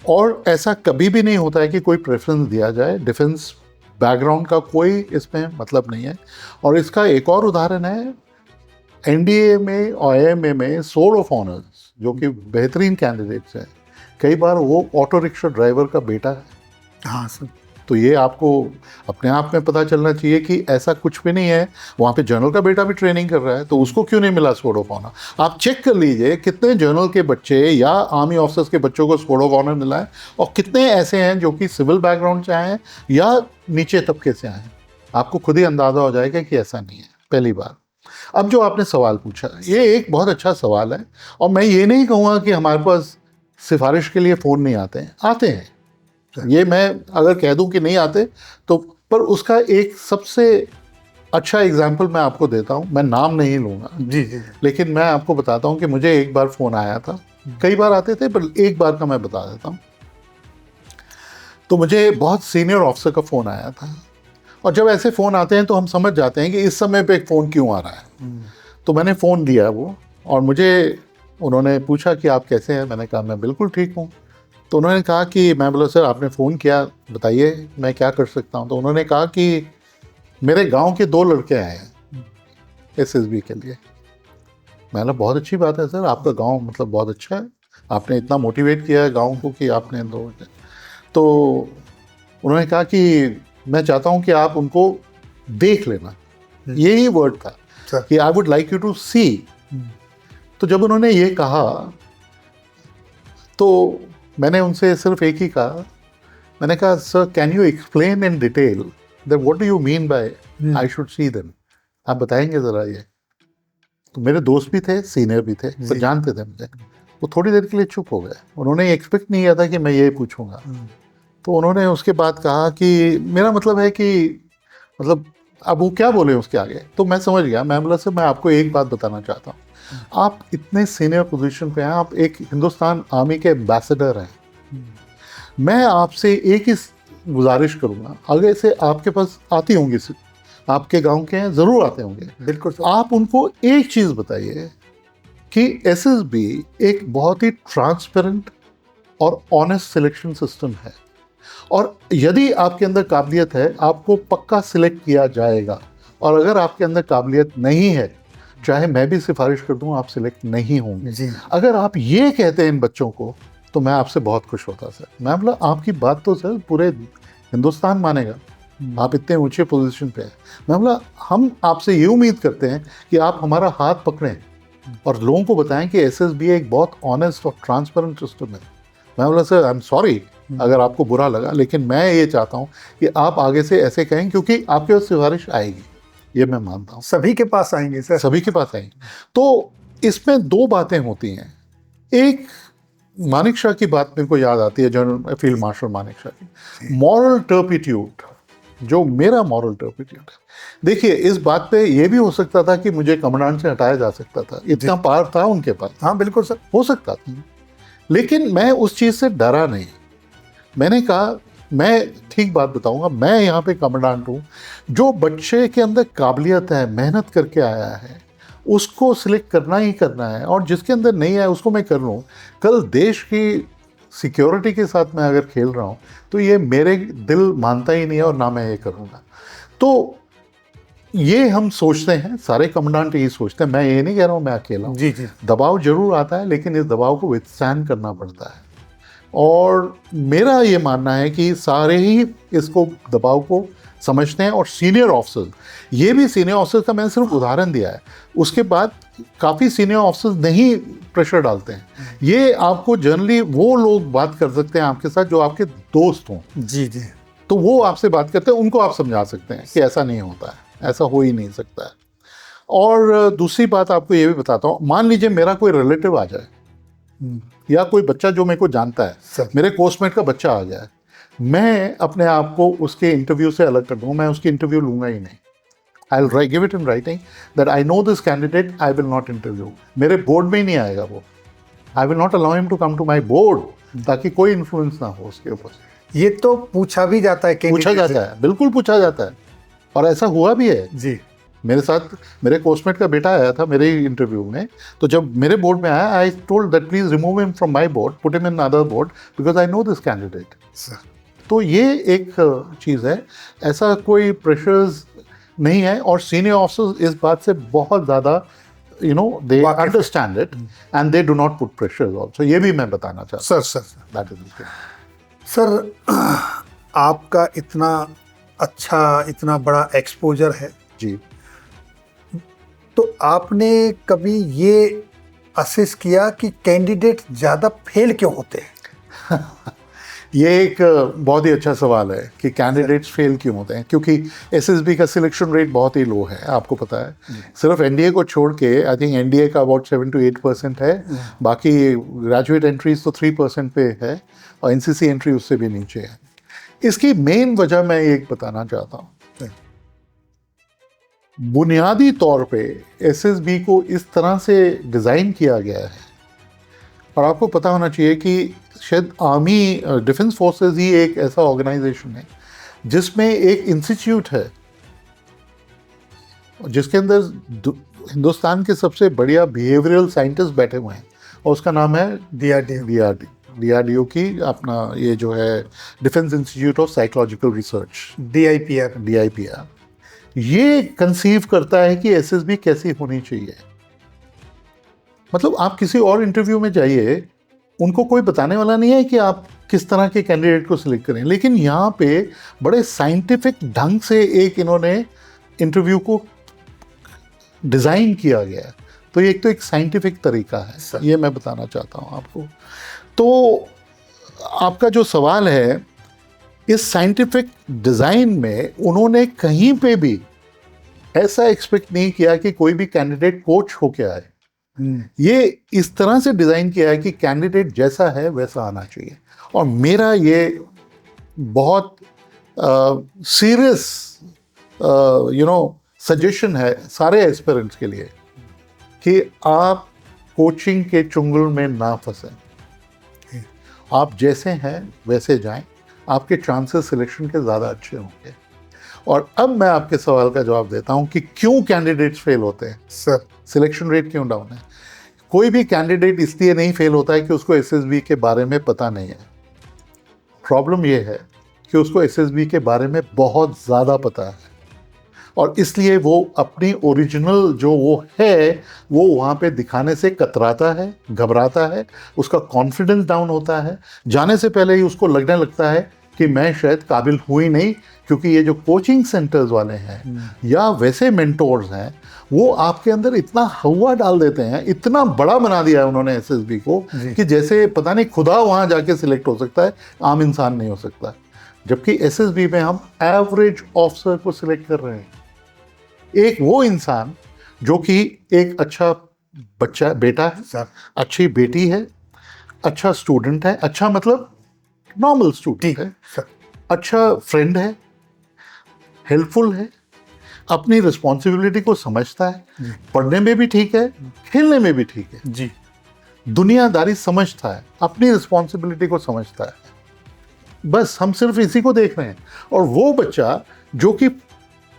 और ऐसा कभी भी नहीं होता है कि कोई प्रेफरेंस दिया जाए। डिफेंस बैकग्राउंड का कोई इसमें मतलब नहीं है। और इसका एक और उदाहरण है, एनडीए में और एएमए में सोर्ड ऑफ ऑनर्स जो कि बेहतरीन कैंडिडेट्स हैं, कई बार वो ऑटो रिक्शा ड्राइवर का बेटा है। हाँ सर। तो ये आपको अपने आप में पता चलना चाहिए कि ऐसा कुछ भी नहीं है। वहाँ पे जनरल का बेटा भी ट्रेनिंग कर रहा है, तो उसको क्यों नहीं मिला सोर्ड ऑफ ऑनर? आप चेक कर लीजिए कितने जनरल के बच्चे या आर्मी ऑफिसर्स के बच्चों को सोर्ड ऑफ ऑनर मिला है, और कितने ऐसे हैं जो कि सिविल बैकग्राउंड से आए हैं या नीचे तबके से आए हैं। आपको खुद ही अंदाज़ा हो जाएगा कि ऐसा नहीं है, पहली बार। अब जो आपने सवाल पूछा, ये एक बहुत अच्छा सवाल है, और मैं ये नहीं कहूँगा कि हमारे पास सिफारिश के लिए फ़ोन नहीं आते हैं, आते हैं। ये मैं अगर कह दूं कि नहीं आते तो, पर उसका एक सबसे अच्छा एग्जाम्पल मैं आपको देता हूं। मैं नाम नहीं लूँगा जी, लेकिन मैं आपको बताता हूं कि मुझे एक बार फ़ोन आया था, कई बार आते थे पर एक बार का मैं बता देता हूं। तो मुझे बहुत सीनियर ऑफिसर का फ़ोन आया था, और जब ऐसे फ़ोन आते हैं तो हम समझ जाते हैं कि इस समय पे एक फ़ोन क्यों आ रहा है। तो मैंने फ़ोन दिया वो, और उन्होंने पूछा कि आप कैसे हैं। मैंने कहा मैं बिल्कुल ठीक हूँ। तो उन्होंने कहा कि मैं बोला सर आपने फ़ोन किया, बताइए मैं क्या कर सकता हूँ। तो उन्होंने कहा कि मेरे गांव के 2 लड़के आए हैं एसएसबी के लिए। मैंने बहुत अच्छी बात है सर, आपका गांव मतलब बहुत अच्छा है, आपने इतना मोटिवेट किया है गांव को कि आपने 2। तो उन्होंने कहा कि मैं चाहता हूँ कि आप उनको देख लेना, यही वर्ड था कि I would like you to see. तो जब उन्होंने ये कहा तो मैंने उनसे सिर्फ एक ही कहा, मैंने कहा sir can you explain in detail that what do you mean by I should see them, आप बताएंगे ज़रा ये। तो मेरे दोस्त भी थे, सीनियर भी थे, तो जानते थे मुझे। वो थोड़ी देर के लिए चुप हो गए, उन्होंने एक्सपेक्ट नहीं किया था कि मैं ये पूछूंगा। तो उन्होंने उसके बाद कहा कि मेरा मतलब है कि मतलब अब वो क्या बोले उसके आगे। तो मैं समझ गया। मैं बोला सर मैं आपको एक बात बताना चाहता हूँ, आप इतने सीनियर पोजीशन पे हैं, आप एक हिंदुस्तान आर्मी के एम्बेसडर हैं। मैं आपसे एक ही गुजारिश करूँगा, अगर से आपके पास आती होंगी, आपके गांव के हैं, ज़रूर आते होंगे, बिल्कुल। आप उनको एक चीज़ बताइए कि एसएसबी एक बहुत ही ट्रांसपेरेंट और ऑनेस्ट सिलेक्शन सिस्टम है, और यदि आपके अंदर काबिलियत है आपको पक्का सिलेक्ट किया जाएगा, और अगर आपके अंदर काबिलियत नहीं है, चाहे मैं भी सिफारिश कर दूं, आप सिलेक्ट नहीं होंगे। अगर आप ये कहते हैं इन बच्चों को तो मैं आपसे बहुत खुश होता सर। मैं बोला आपकी बात तो सर पूरे हिंदुस्तान मानेगा, आप इतने ऊंचे पोजीशन पे हैं। मैं बोला हम आपसे ये उम्मीद करते हैं कि आप हमारा हाथ पकड़ें और लोगों को बताएं कि एसएसबी एक बहुत ऑनेस्ट और ट्रांसपेरेंट सिस्टम है। मैं बोला सर आई एम सॉरी अगर आपको बुरा लगा, लेकिन मैं ये चाहता हूँ कि आप आगे से ऐसे कहें, क्योंकि आपके पास सिफारिश आएगी, ये मैं मानता हूँ। सभी के पास आएंगे सर, सभी के पास आएंगे। तो इसमें 2 बातें होती हैं। एक मानिक शाह की बात मेरे को याद आती है, general field marshal Manik Shah की, मॉरल टर्पिट्यूड, जो मेरा मॉरल टर्पिट्यूड है। देखिए इस बात पे ये भी हो सकता था कि मुझे कमांडेंट से हटाया जा सकता था, इतना पावर था उनके पास। हाँ बिल्कुल सर, हो सकता था, लेकिन मैं उस चीज़ से डरा नहीं। मैंने कहा मैं ठीक बात बताऊंगा, मैं यहाँ पे कमांडेंट हूँ, जो बच्चे के अंदर काबिलियत है, मेहनत करके आया है, उसको सिलेक्ट करना ही करना है, और जिसके अंदर नहीं है उसको मैं कर लूँ। कल देश की सिक्योरिटी के साथ मैं अगर खेल रहा हूँ तो ये मेरे दिल मानता ही नहीं है, और ना मैं ये करूँगा। तो ये हम सोचते हैं, सारे कमांडेंट यही सोचते हैं, मैं ये नहीं कह रहा हूँ मैं अकेला हूँ। जी जी दबाव जरूर आता है, लेकिन इस दबाव को विथस्टैंड करना पड़ता है। और मेरा ये मानना है कि सारे ही इसको दबाव को समझते हैं। और सीनियर ऑफिसर्स, ये भी सीनियर ऑफिसर्स का मैंने सिर्फ उदाहरण दिया है, उसके बाद काफ़ी सीनियर ऑफिसर्स नहीं प्रेशर डालते हैं। ये आपको जनरली वो लोग बात कर सकते हैं आपके साथ जो आपके दोस्त हों, जी जी तो वो आपसे बात करते हैं, उनको आप समझा सकते हैं कि ऐसा नहीं होता है, ऐसा हो ही नहीं सकता है। और दूसरी बात आपको ये भी बताता हूँ, मान लीजिए मेरा कोई रिलेटिव आ जाए या कोई बच्चा जो मेरे को जानता है, सर। मेरे कोर्समेट का बच्चा आ गया है, मैं अपने आप को उसके इंटरव्यू से अलग कर दूँगा, मैं उसकी इंटरव्यू लूंगा ही नहीं। I will give it in writing that I know this candidate, I will not interview. मेरे बोर्ड में ही नहीं आएगा वो, I will not allow him to come to my board, ताकि कोई इन्फ्लुएंस ना हो उसके ऊपर। ये तो पूछा भी जाता है, पूछा जाता है, बिल्कुल पूछा जाता है, और ऐसा हुआ भी है। जी मेरे साथ मेरे कोर्समेट का बेटा आया था मेरे इंटरव्यू में, तो जब मेरे बोर्ड में आया, I told that please remove him from my board, put him in other board, because I know this candidate. Sir. तो ये एक चीज़ है, ऐसा कोई प्रेशर्स नहीं है। और सीनियर ऑफिसर्स इस बात से बहुत ज़्यादा दे वाकिफ है। Understand it and they do not put pressures also. ये भी मैं बताना चाहता sir sir that is sir, आपका इतना अच्छा, इतना बड़ा एक्सपोजर है, जी। तो आपने कभी ये असेस किया कि कैंडिडेट ज़्यादा फेल क्यों होते हैं? ये एक बहुत ही अच्छा सवाल है कि कैंडिडेट्स फेल क्यों होते हैं। क्योंकि एसएसबी का सिलेक्शन रेट बहुत ही लो है, आपको पता है। सिर्फ एनडीए को छोड़ के आई थिंक एनडीए का अबाउट 7 to 8% है, बाकी ग्रेजुएट एंट्रीज तो 3% पे है, और एनसीसी एंट्री उससे भी नीचे है। इसकी मेन वजह मैं एक बताना चाहता हूँ। बुनियादी तौर पे एसएसबी को इस तरह से डिज़ाइन किया गया है, और आपको पता होना चाहिए कि शायद आर्मी डिफेंस फोर्सेस ही एक ऐसा ऑर्गेनाइजेशन है जिसमें एक इंस्टीट्यूट है जिसके अंदर हिंदुस्तान के सबसे बढ़िया बिहेवियरल साइंटिस्ट बैठे हुए हैं, और उसका नाम है डीआरडीओ की अपना ये जो है defence institute of psychological research, DIPR. ये कंसीव करता है कि एसएसबी कैसी होनी चाहिए। मतलब आप किसी और इंटरव्यू में जाइए, उनको कोई बताने वाला नहीं है कि आप किस तरह के कैंडिडेट को सिलेक्ट करें, लेकिन यहाँ पे बड़े साइंटिफिक ढंग से एक इन्होंने इंटरव्यू को डिज़ाइन किया गया है। तो ये एक साइंटिफिक तरीका है, ये मैं बताना चाहता हूँ आपको। तो आपका जो सवाल है, इस साइंटिफिक डिज़ाइन में उन्होंने कहीं पे भी ऐसा एक्सपेक्ट नहीं किया कि कोई भी कैंडिडेट कोच होके आए। ये इस तरह से डिज़ाइन किया है कि कैंडिडेट जैसा है वैसा आना चाहिए। और मेरा ये बहुत सीरियस सजेशन है सारे एस्पिरेंट्स के लिए कि आप कोचिंग के चुंगल में ना फंसें। आप जैसे हैं वैसे जाएं, आपके चांसेस सिलेक्शन के ज़्यादा अच्छे होंगे। और अब मैं आपके सवाल का जवाब देता हूं कि क्यों कैंडिडेट्स फेल होते हैं। सर, सिलेक्शन रेट क्यों डाउन है? कोई भी कैंडिडेट इसलिए नहीं फेल होता है कि उसको एसएसबी के बारे में पता नहीं है। प्रॉब्लम ये है कि उसको एसएसबी के बारे में बहुत ज़्यादा पता है, और इसलिए वो अपनी ओरिजिनल जो वो है वो वहाँ पे दिखाने से कतराता है, घबराता है, उसका कॉन्फिडेंस डाउन होता है। जाने से पहले ही उसको लगने लगता है कि मैं शायद काबिल हूँ ही नहीं, क्योंकि ये जो कोचिंग सेंटर्स वाले हैं या वैसे मेंटोर्स हैं, वो आपके अंदर इतना हवा डाल देते हैं, इतना बड़ा बना दिया है उन्होंने एसएसबी को कि जैसे पता नहीं खुदा वहाँ जाके सिलेक्ट हो सकता है, आम इंसान नहीं हो सकता। जबकि एसएसबी में हम एवरेज ऑफिसर को सिलेक्ट कर रहे हैं, एक वो इंसान जो कि एक अच्छा बच्चा बेटा है, सर, अच्छी बेटी है, अच्छा स्टूडेंट है, अच्छा मतलब नॉर्मल स्टूडेंट है, सर, अच्छा फ्रेंड है, हेल्पफुल है, अपनी रिस्पॉन्सिबिलिटी को समझता है, पढ़ने में भी ठीक है, खेलने में भी ठीक है, जी, दुनियादारी समझता है, अपनी रिस्पॉन्सिबिलिटी को समझता है। बस हम सिर्फ इसी को देख रहे हैं। और वो बच्चा जो कि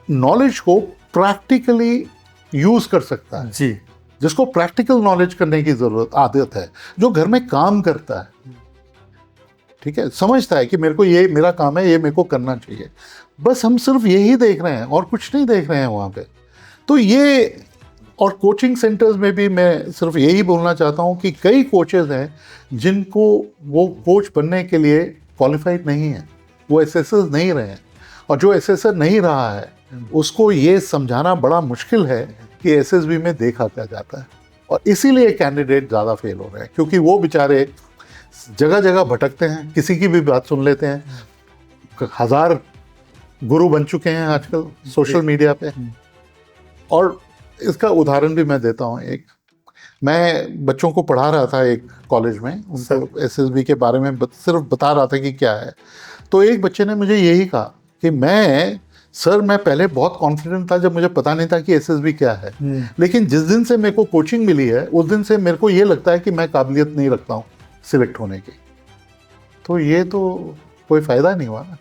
नॉलेज को प्रैक्टिकली यूज कर सकता है, जी, जिसको प्रैक्टिकल नॉलेज करने की जरूरत आदत है, जो घर में काम करता है, ठीक है, समझता है कि मेरे को ये मेरा काम है, ये मेरे को करना चाहिए। बस हम सिर्फ यही देख रहे हैं और कुछ नहीं देख रहे हैं वहाँ पे। तो ये, और कोचिंग सेंटर्स में भी मैं सिर्फ यही बोलना चाहता हूँ कि कई कोचेज़ हैं जिनको वो कोच बनने के लिए क्वालिफाइड नहीं है, वो एसएसएस नहीं रहे हैं, और जो एसएसएस नहीं रहा है उसको ये समझाना बड़ा मुश्किल है कि एसएसबी में देखा क्या जाता है, और इसीलिए कैंडिडेट ज़्यादा फेल हो रहे हैं, क्योंकि वो बेचारे जगह जगह भटकते हैं, किसी की भी बात सुन लेते हैं। 1000 गुरु बन चुके हैं आजकल सोशल मीडिया पे। और इसका उदाहरण भी मैं देता हूँ एक। मैं बच्चों को पढ़ा रहा था एक कॉलेज में, उनको एसएसबी के बारे में सिर्फ बता रहा था कि क्या है। तो एक बच्चे ने मुझे यही कहा कि मैं पहले बहुत कॉन्फिडेंट था जब मुझे पता नहीं था कि एसएसबी क्या है, लेकिन जिस दिन से मेरे को कोचिंग मिली है उस दिन से मेरे को ये लगता है कि मैं काबिलियत नहीं रखता हूँ सिलेक्ट होने की। तो ये तो कोई फ़ायदा नहीं हुआ ना।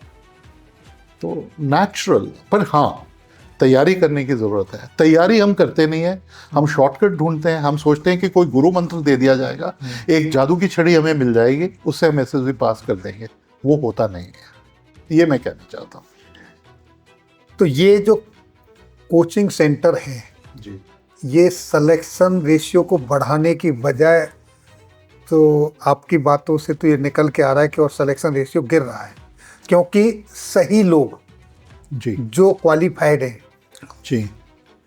तो नेचुरल, पर हाँ तैयारी करने की ज़रूरत है। तैयारी हम करते नहीं है, हम शॉर्टकट ढूंढते हैं, हम सोचते हैं कि कोई गुरु मंत्र दे दिया जाएगा, एक जादू की छड़ी हमें मिल जाएगी, उससे हम एसएसबी पास कर देंगे। वो होता नहीं है, ये मैं कहना चाहता हूँ। तो ये जो कोचिंग सेंटर है जी, ये सिलेक्शन रेशियो को बढ़ाने की बजाय, तो आपकी बातों से तो ये निकल के आ रहा है कि और सिलेक्शन रेशियो गिर रहा है, क्योंकि सही लोग जी, जो क्वालिफाइड हैं, जी,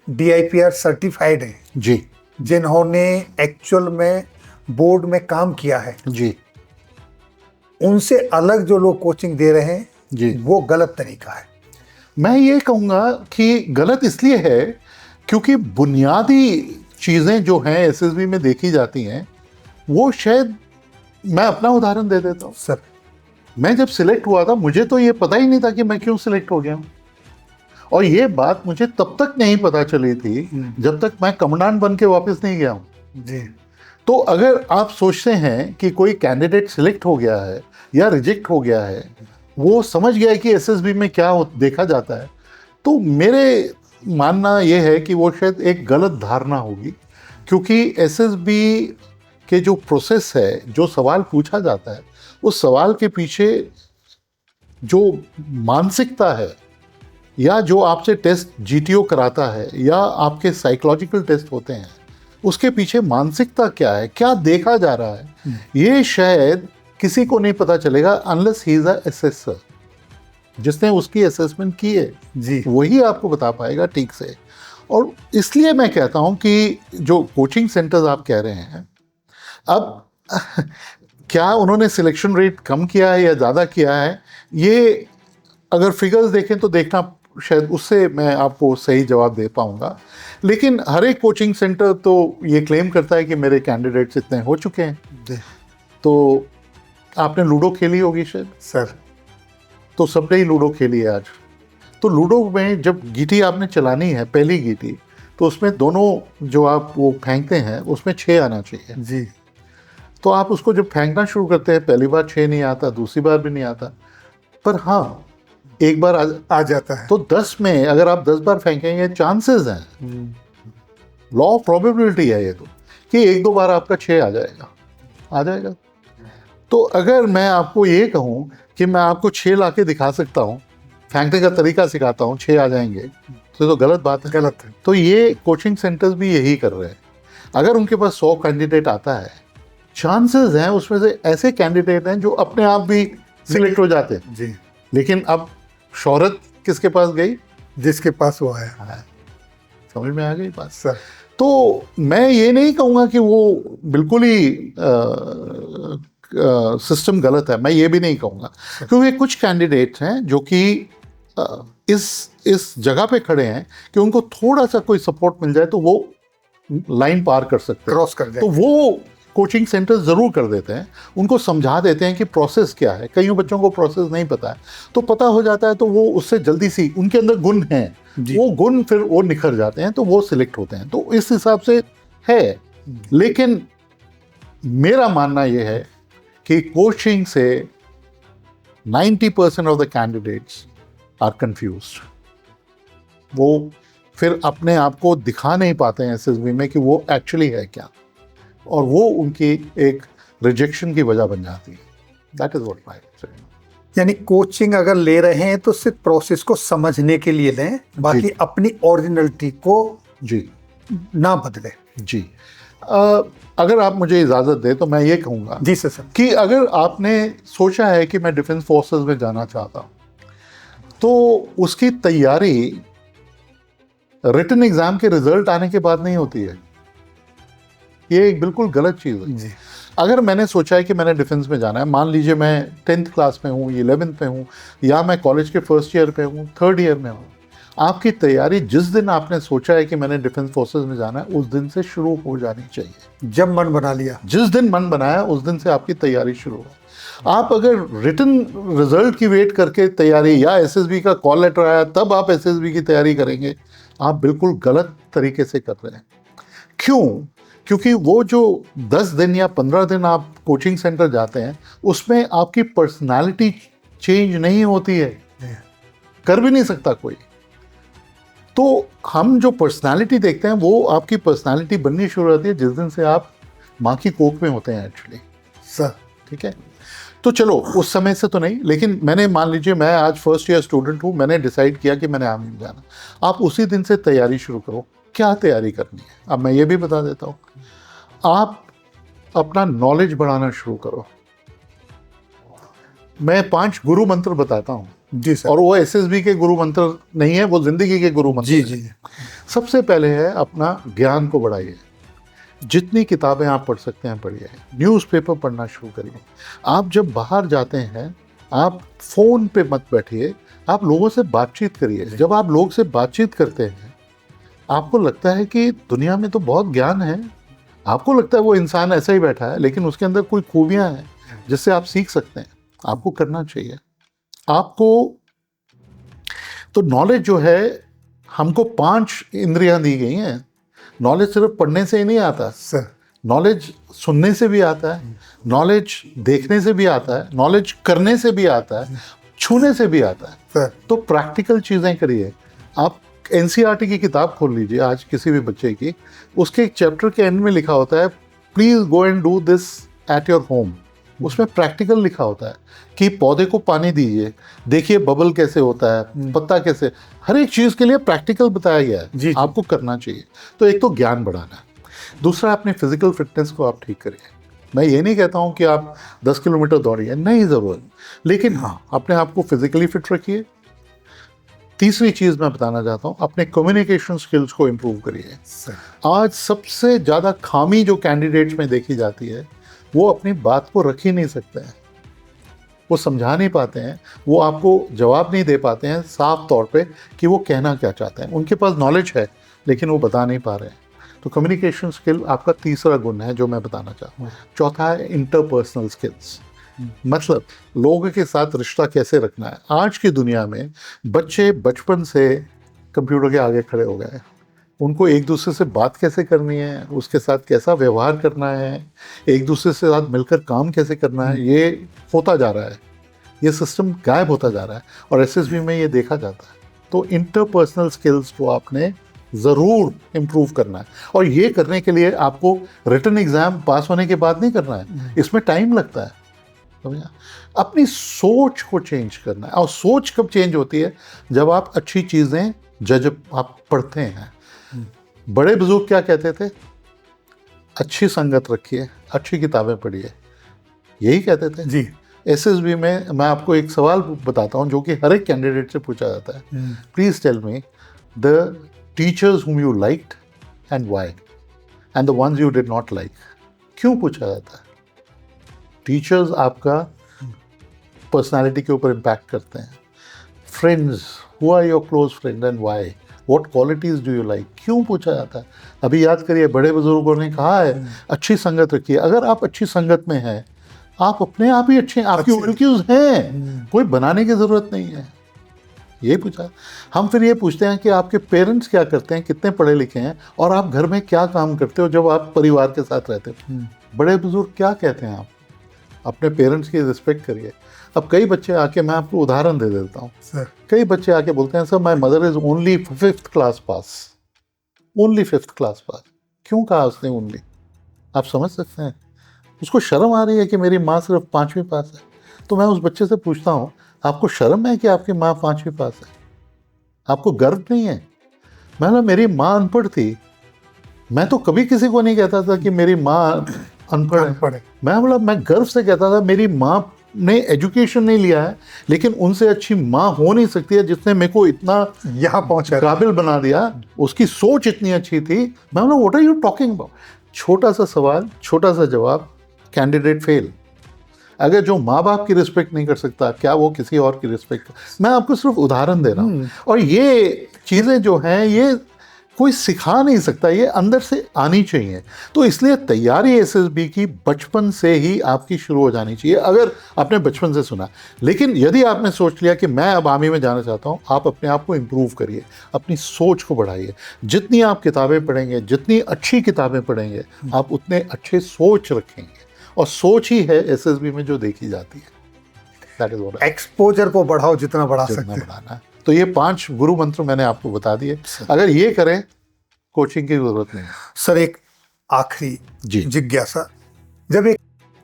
DIPR सर्टिफाइड हैं, जी, जिन्होंने एक्चुअल में बोर्ड में काम किया है, जी, उनसे अलग जो लोग कोचिंग दे रहे हैं जी, वो गलत तरीका है। मैं ये कहूँगा कि गलत इसलिए है क्योंकि बुनियादी चीज़ें जो हैं एसएसबी में देखी जाती हैं, वो शायद, मैं अपना उदाहरण दे देता हूँ सर। मैं जब सिलेक्ट हुआ था मुझे तो ये पता ही नहीं था कि मैं क्यों सिलेक्ट हो गया हूँ, और ये बात मुझे तब तक नहीं पता चली थी जब तक मैं कमांडेंट बन के वापस नहीं गया हूँ। जी। तो अगर आप सोचते हैं कि कोई कैंडिडेट सिलेक्ट हो गया है या रिजेक्ट हो गया है, वो समझ गया है कि एसएसबी में क्या देखा जाता है, तो मेरे मानना ये है कि वो शायद एक गलत धारणा होगी, क्योंकि एसएसबी के जो प्रोसेस है, जो सवाल पूछा जाता है, उस सवाल के पीछे जो मानसिकता है, या जो आपसे टेस्ट जीटीओ कराता है, या आपके साइकोलॉजिकल टेस्ट होते हैं, उसके पीछे मानसिकता क्या है, क्या देखा जा रहा है, ये शायद किसी को नहीं पता चलेगा unless he is a assessor. जिसने उसकी असेसमेंट की है जी, वही आपको बता पाएगा ठीक से। और इसलिए मैं कहता हूँ कि जो कोचिंग सेंटर्स आप कह रहे हैं, अब क्या उन्होंने सिलेक्शन रेट कम किया है या ज़्यादा किया है, ये अगर फिगर्स देखें तो देखना शायद उससे मैं आपको सही जवाब दे पाऊंगा। लेकिन हर एक कोचिंग सेंटर तो ये क्लेम करता है कि मेरे कैंडिडेट्स इतने हो चुके हैं। जी तो आपने लूडो खेली होगी शायद, सर। तो सबने ही लूडो खेली है आज। तो लूडो में जब गीटी आपने चलानी है, पहली गीटी, तो उसमें दोनों जो आप वो फेंकते हैं उसमें 6 आना चाहिए। जी। तो आप उसको जब फेंकना शुरू करते हैं, पहली बार 6 नहीं आता, दूसरी बार भी नहीं आता, पर हाँ एक बार आ जाता है। तो 10 में अगर आप 10 बार फेंकेंगे, चांसेस हैं, लॉ ऑफ प्रोबेबिलिटी है ये तो, कि 1-2 बार आपका 6 आ जाएगा। तो अगर मैं आपको ये कहूँ कि मैं आपको 6 ला के दिखा सकता हूँ, फेंकने का तरीका सिखाता हूँ, 6 आ जाएंगे, तो गलत बात है। गलत है। तो ये कोचिंग सेंटर्स भी यही कर रहे हैं। अगर उनके पास 100 कैंडिडेट आता है, चांसेस हैं उसमें से ऐसे कैंडिडेट हैं जो अपने आप भी सिलेक्ट हो जाते हैं। जी। लेकिन अब शोहरत किसके पास गई? जिसके पास वो है। समझ में आ गई बात सर। तो मैं ये नहीं कहूँगा कि वो बिल्कुल ही सिस्टम गलत है, मैं ये भी नहीं कहूँगा, क्योंकि कुछ कैंडिडेट्स हैं जो कि इस जगह पे खड़े हैं कि उनको थोड़ा सा कोई सपोर्ट मिल जाए तो वो लाइन पार कर सकते हैं, क्रॉस कर जाए। तो वो कोचिंग सेंटर ज़रूर कर देते हैं, उनको समझा देते हैं कि प्रोसेस क्या है। कईयों बच्चों को प्रोसेस नहीं पता है, तो पता हो जाता है, तो वो उससे जल्दी सी, उनके अंदर गुण हैं, वो गुण फिर वो निखर जाते हैं, तो वो सिलेक्ट होते हैं। तो इस हिसाब से है। लेकिन मेरा मानना ये है कि कोचिंग से 90% of the candidates are confused. वो फिर अपने आप को दिखा नहीं पाते हैं एसएसबी में कि वो एक्चुअली है क्या, और वो उनकी एक रिजेक्शन की वजह बन जाती है। दैट इज व्हाट माय यानी कोचिंग अगर ले रहे हैं तो सिर्फ प्रोसेस को समझने के लिए लें, बाकी अपनी ओरिजिनलिटी को जी ना बदले। जी। अगर आप मुझे इजाज़त दें तो मैं ये कहूँगा जी सर कि अगर आपने सोचा है कि मैं डिफेंस फोर्सेस में जाना चाहता हूँ, तो उसकी तैयारी रिटन एग्जाम के रिजल्ट आने के बाद नहीं होती है। ये एक बिल्कुल गलत चीज़ है। जी। अगर मैंने सोचा है कि मैंने डिफेंस में जाना है, मान लीजिए मैं 10th क्लास में हूँ, 11th में हूँ, या मैं कॉलेज के फर्स्ट ईयर पे हूँ, थर्ड ईयर में हूँ, आपकी तैयारी जिस दिन आपने सोचा है कि मैंने डिफेंस फोर्सेस में जाना है उस दिन से शुरू हो जानी चाहिए। जब मन बना लिया, जिस दिन मन बनाया उस दिन से आपकी तैयारी शुरू हो। आप अगर रिटन रिजल्ट की वेट करके तैयारी, या एसएसबी का कॉल लेटर आया तब आप एसएसबी की तैयारी करेंगे, आप बिल्कुल गलत तरीके से कर रहे हैं। क्यों? क्योंकि वो जो 10 दिन या 15 दिन आप कोचिंग सेंटर जाते हैं उसमें आपकी पर्सनालिटी चेंज नहीं होती है, कर भी नहीं सकता कोई। तो हम जो पर्सनालिटी देखते हैं वो आपकी पर्सनालिटी बननी शुरू होती है जिस दिन से आप माँ की कोख में होते हैं एक्चुअली सर। ठीक है। तो चलो उस समय से तो नहीं, लेकिन मैंने मान लीजिए मैं आज फर्स्ट ईयर स्टूडेंट हूँ, मैंने डिसाइड किया कि मैंने आर्मी में जाना। आप उसी दिन से तैयारी शुरू करो। क्या तैयारी करनी है अब मैं ये भी बता देता हूँ। आप अपना नॉलेज बढ़ाना शुरू करो। मैं 5 गुरु मंत्र बताता हूँ जी सर। और वो एसएसबी के गुरु मंत्र नहीं है, वो जिंदगी के गुरु मंत्र जी हैं। जी। सबसे पहले है अपना ज्ञान को बढ़ाइए। जितनी किताबें आप पढ़ सकते हैं पढ़िए। न्यूज़पेपर पढ़ना शुरू करिए। आप जब बाहर जाते हैं आप फ़ोन पे मत बैठिए, आप लोगों से बातचीत करिए। जब आप लोग से बातचीत करते हैं आपको लगता है कि दुनिया में तो बहुत ज्ञान है। आपको लगता है वो इंसान ऐसा ही बैठा है, लेकिन उसके अंदर कोई खूबियाँ हैं जिससे आप सीख सकते हैं। आपको करना चाहिए। आपको तो नॉलेज जो है, हमको 5 इंद्रियां दी गई हैं। नॉलेज सिर्फ पढ़ने से ही नहीं आता सर। नॉलेज सुनने से भी आता है, नॉलेज देखने से भी आता है, नॉलेज करने से भी आता है, छूने से भी आता है सर। तो प्रैक्टिकल चीज़ें करिए। आप एनसीईआरटी की किताब खोल लीजिए आज किसी भी बच्चे की, उसके एक चैप्टर के एंड में लिखा होता है please go and do this at your home. उसमें प्रैक्टिकल लिखा होता है कि पौधे को पानी दीजिए, देखिए बबल कैसे होता है, पत्ता कैसे, हर एक चीज़ के लिए प्रैक्टिकल बताया गया है। जी। आपको करना चाहिए। तो एक तो ज्ञान बढ़ाना है, दूसरा अपनी फिजिकल फिटनेस को आप ठीक करिए। मैं ये नहीं कहता हूँ कि आप 10 किलोमीटर दौड़िए, नहीं ज़रूरत, लेकिन हाँ अपने आप को फिजिकली फिट रखिए। तीसरी चीज़ मैं बताना चाहता हूँ, अपने कम्युनिकेशन स्किल्स को इम्प्रूव करिए। आज सबसे ज़्यादा खामी जो कैंडिडेट्स में देखी जाती है वो अपनी बात को रख ही नहीं सकते हैं, वो समझा नहीं पाते हैं, वो आपको जवाब नहीं दे पाते हैं साफ तौर पे कि वो कहना क्या चाहते हैं। उनके पास नॉलेज है लेकिन वो बता नहीं पा रहे हैं। तो कम्युनिकेशन स्किल आपका तीसरा गुण है जो मैं बताना चाहता हूँ। चौथा है इंटरपर्सनल स्किल्स, मतलब लोगों के साथ रिश्ता कैसे रखना है। आज की दुनिया में बच्चे बचपन से कंप्यूटर के आगे खड़े हो गए हैं। उनको एक दूसरे से बात कैसे करनी है, उसके साथ कैसा व्यवहार करना है, एक दूसरे से साथ मिलकर काम कैसे करना है, ये होता जा रहा है। ये सिस्टम गायब होता जा रहा है और एसएसबी में ये देखा जाता है। तो इंटरपर्सनल स्किल्स को आपने ज़रूर इम्प्रूव करना है और ये करने के लिए आपको रिटन एग्ज़ाम पास होने के बाद नहीं करना है, इसमें टाइम लगता है। समझा? अपनी सोच को चेंज करना है। और सोच कब चेंज होती है? जब आप अच्छी चीज़ें जब आप पढ़ते हैं। बड़े बुजुर्ग क्या कहते थे? अच्छी संगत रखिए, अच्छी किताबें पढ़िए, यही कहते थे जी। एसएसबी में। मैं आपको एक सवाल बताता हूँ जो कि हर एक कैंडिडेट से पूछा जाता है। Please tell me the teachers whom you liked and why and the ones you did not like। क्यों पूछा जाता है? टीचर्स आपका पर्सनालिटी के ऊपर इम्पैक्ट करते हैं। Friends, who are your close friend and why, what qualities do you like, क्यों पूछा जाता है? अभी याद करिए बड़े बुजुर्गों ने कहा है अच्छी संगत रखिए। अगर आप अच्छी संगत में हैं आप अपने आप ही अच्छे हैं, आपकी वैल्यूज हैं, कोई बनाने की ज़रूरत नहीं है। ये पूछा। हम फिर ये पूछते हैं कि आपके पेरेंट्स क्या करते हैं, कितने पढ़े लिखे हैं और आप घर में क्या काम करते हो जब आप परिवार के साथ रहते हो। बड़े बुजुर्ग क्या कहते हैं? आप अपने पेरेंट्स की रिस्पेक्ट करिए। अब कई बच्चे आके, मैं आपको उदाहरण दे देता हूँ सर। कई बच्चे आके बोलते हैं sir my mother is only 5th class pass, only 5th class pass. क्यों कहा उसने ओनली? आप समझ सकते हैं उसको शर्म आ रही है कि मेरी माँ सिर्फ 5वीं पास है। तो मैं उस बच्चे से पूछता हूँ, आपको शर्म है कि आपकी माँ 5वीं पास है? आपको गर्व नहीं है? मैं बोला मेरी माँ अनपढ़ थी, मैं तो कभी किसी को नहीं कहता था कि मेरी माँ अनपढ़ है। मैं बोला मैं गर्व से कहता था मेरी माँ ने एजुकेशन नहीं लिया है, लेकिन उनसे अच्छी माँ हो नहीं सकती है जिसने मेरे को इतना यहाँ पहुंचा काबिल बना दिया, उसकी सोच इतनी अच्छी थी। मैं बोला what are you talking about? छोटा सा सवाल, छोटा सा जवाब, कैंडिडेट फेल। अगर जो माँ बाप की रिस्पेक्ट नहीं कर सकता, क्या वो किसी और की रिस्पेक्ट? मैं आपको सिर्फ उदाहरण दे रहा हूँ। और ये चीज़ें जो हैं ये कोई सिखा नहीं सकता, ये अंदर से आनी चाहिए। तो इसलिए तैयारी एसएसबी की बचपन से ही आपकी शुरू हो जानी चाहिए, अगर आपने बचपन से सुना। लेकिन यदि आपने सोच लिया कि मैं अब आर्मी में जाना चाहता हूँ, आप अपने आप को इम्प्रूव करिए, अपनी सोच को बढ़ाइए। जितनी आप किताबें पढ़ेंगे, जितनी अच्छी किताबें पढ़ेंगे, आप उतने अच्छे सोच रखेंगे। और सोच ही है एसएसबी में जो देखी जाती है। दैट इज व्हाट, एक्सपोजर को बढ़ाओ जितना बढ़ा जितना सकते हैं। बढ़ाना है। तो ये 5 गुरु मंत्र मैंने आपको बता दिए, अगर ये करें कोचिंग की जरूरत नहीं है। सर एक आखिरी जी जिज्ञासा, जब एक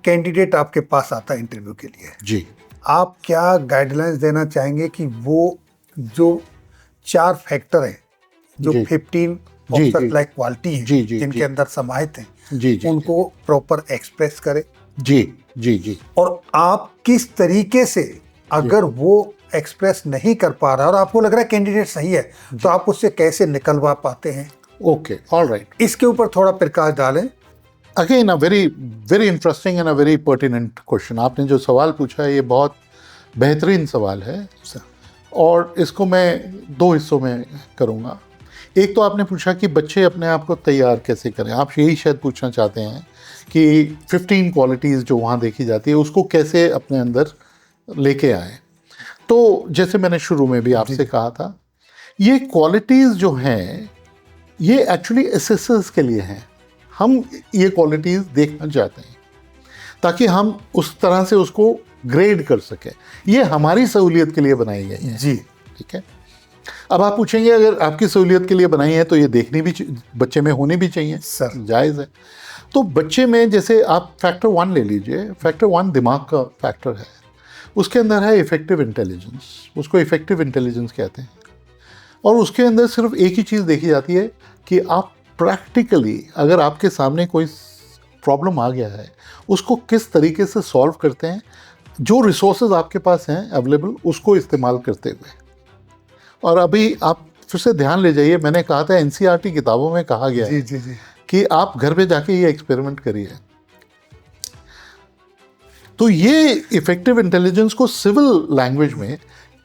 कैंडिडेट आपके पास आता है इंटरव्यू के लिए, जी आप क्या गाइडलाइंस देना चाहेंगे कि वो जो 4 फैक्टर हैं, जो जी। 15 जी, ऑफिसर जी। लाइक क्वालिटी जी, हैं जी, जिनके जी। अंदर समाहित हैं, जी जी उनको प्रॉपर एक्सप्रेस करें, जी जी जी और आप किस तरीके से, अगर वो एक्सप्रेस नहीं कर पा रहा और आपको लग रहा है कैंडिडेट सही है, तो आप उससे कैसे निकलवा पाते हैं? Okay, all right. इसके ऊपर थोड़ा प्रकाश डालें। Again a very interesting and a very pertinent question. आपने जो सवाल पूछा है ये बहुत बेहतरीन सवाल है, और इसको मैं 2 हिस्सों में करूँगा। एक तो आपने पूछा कि बच्चे अपने आप को तैयार कैसे करें। आप यही शायद पूछना चाहते हैं कि 15 क्वालिटीज़ जो वहाँ देखी जाती है उसको कैसे अपने अंदर लेके आए। तो जैसे मैंने शुरू में भी आपसे कहा था, ये क्वालिटीज़ जो हैं ये एक्चुअली एसेसर्स के लिए हैं। हम ये क्वालिटीज़ देखना चाहते हैं ताकि हम उस तरह से उसको ग्रेड कर सकें। ये हमारी सहूलियत के लिए बनाई गई है। जी, ठीक है। अब आप पूछेंगे अगर आपकी सहूलियत के लिए बनाई है तो ये देखनी भी बच्चे में होनी भी चाहिए, सर। जायज़ है। तो बच्चे में जैसे आप फैक्टर 1 ले लीजिए। फैक्टर 1 दिमाग का फैक्टर है, उसके अंदर है इफेक्टिव इंटेलिजेंस। उसको इफेक्टिव इंटेलिजेंस कहते हैं। और उसके अंदर सिर्फ एक ही चीज़ देखी जाती है कि आप प्रैक्टिकली अगर आपके सामने कोई प्रॉब्लम आ गया है उसको किस तरीके से सॉल्व करते हैं, जो रिसोर्सेज आपके पास हैं अवेलेबल उसको इस्तेमाल करते हुए। और अभी आप फिर से ध्यान ले जाइए, मैंने कहा था एनसीईआरटी किताबों में कहा गया जी है जी जी, कि आप घर पे जाके ये एक्सपेरिमेंट करिए। तो ये इफेक्टिव इंटेलिजेंस को सिविल लैंग्वेज में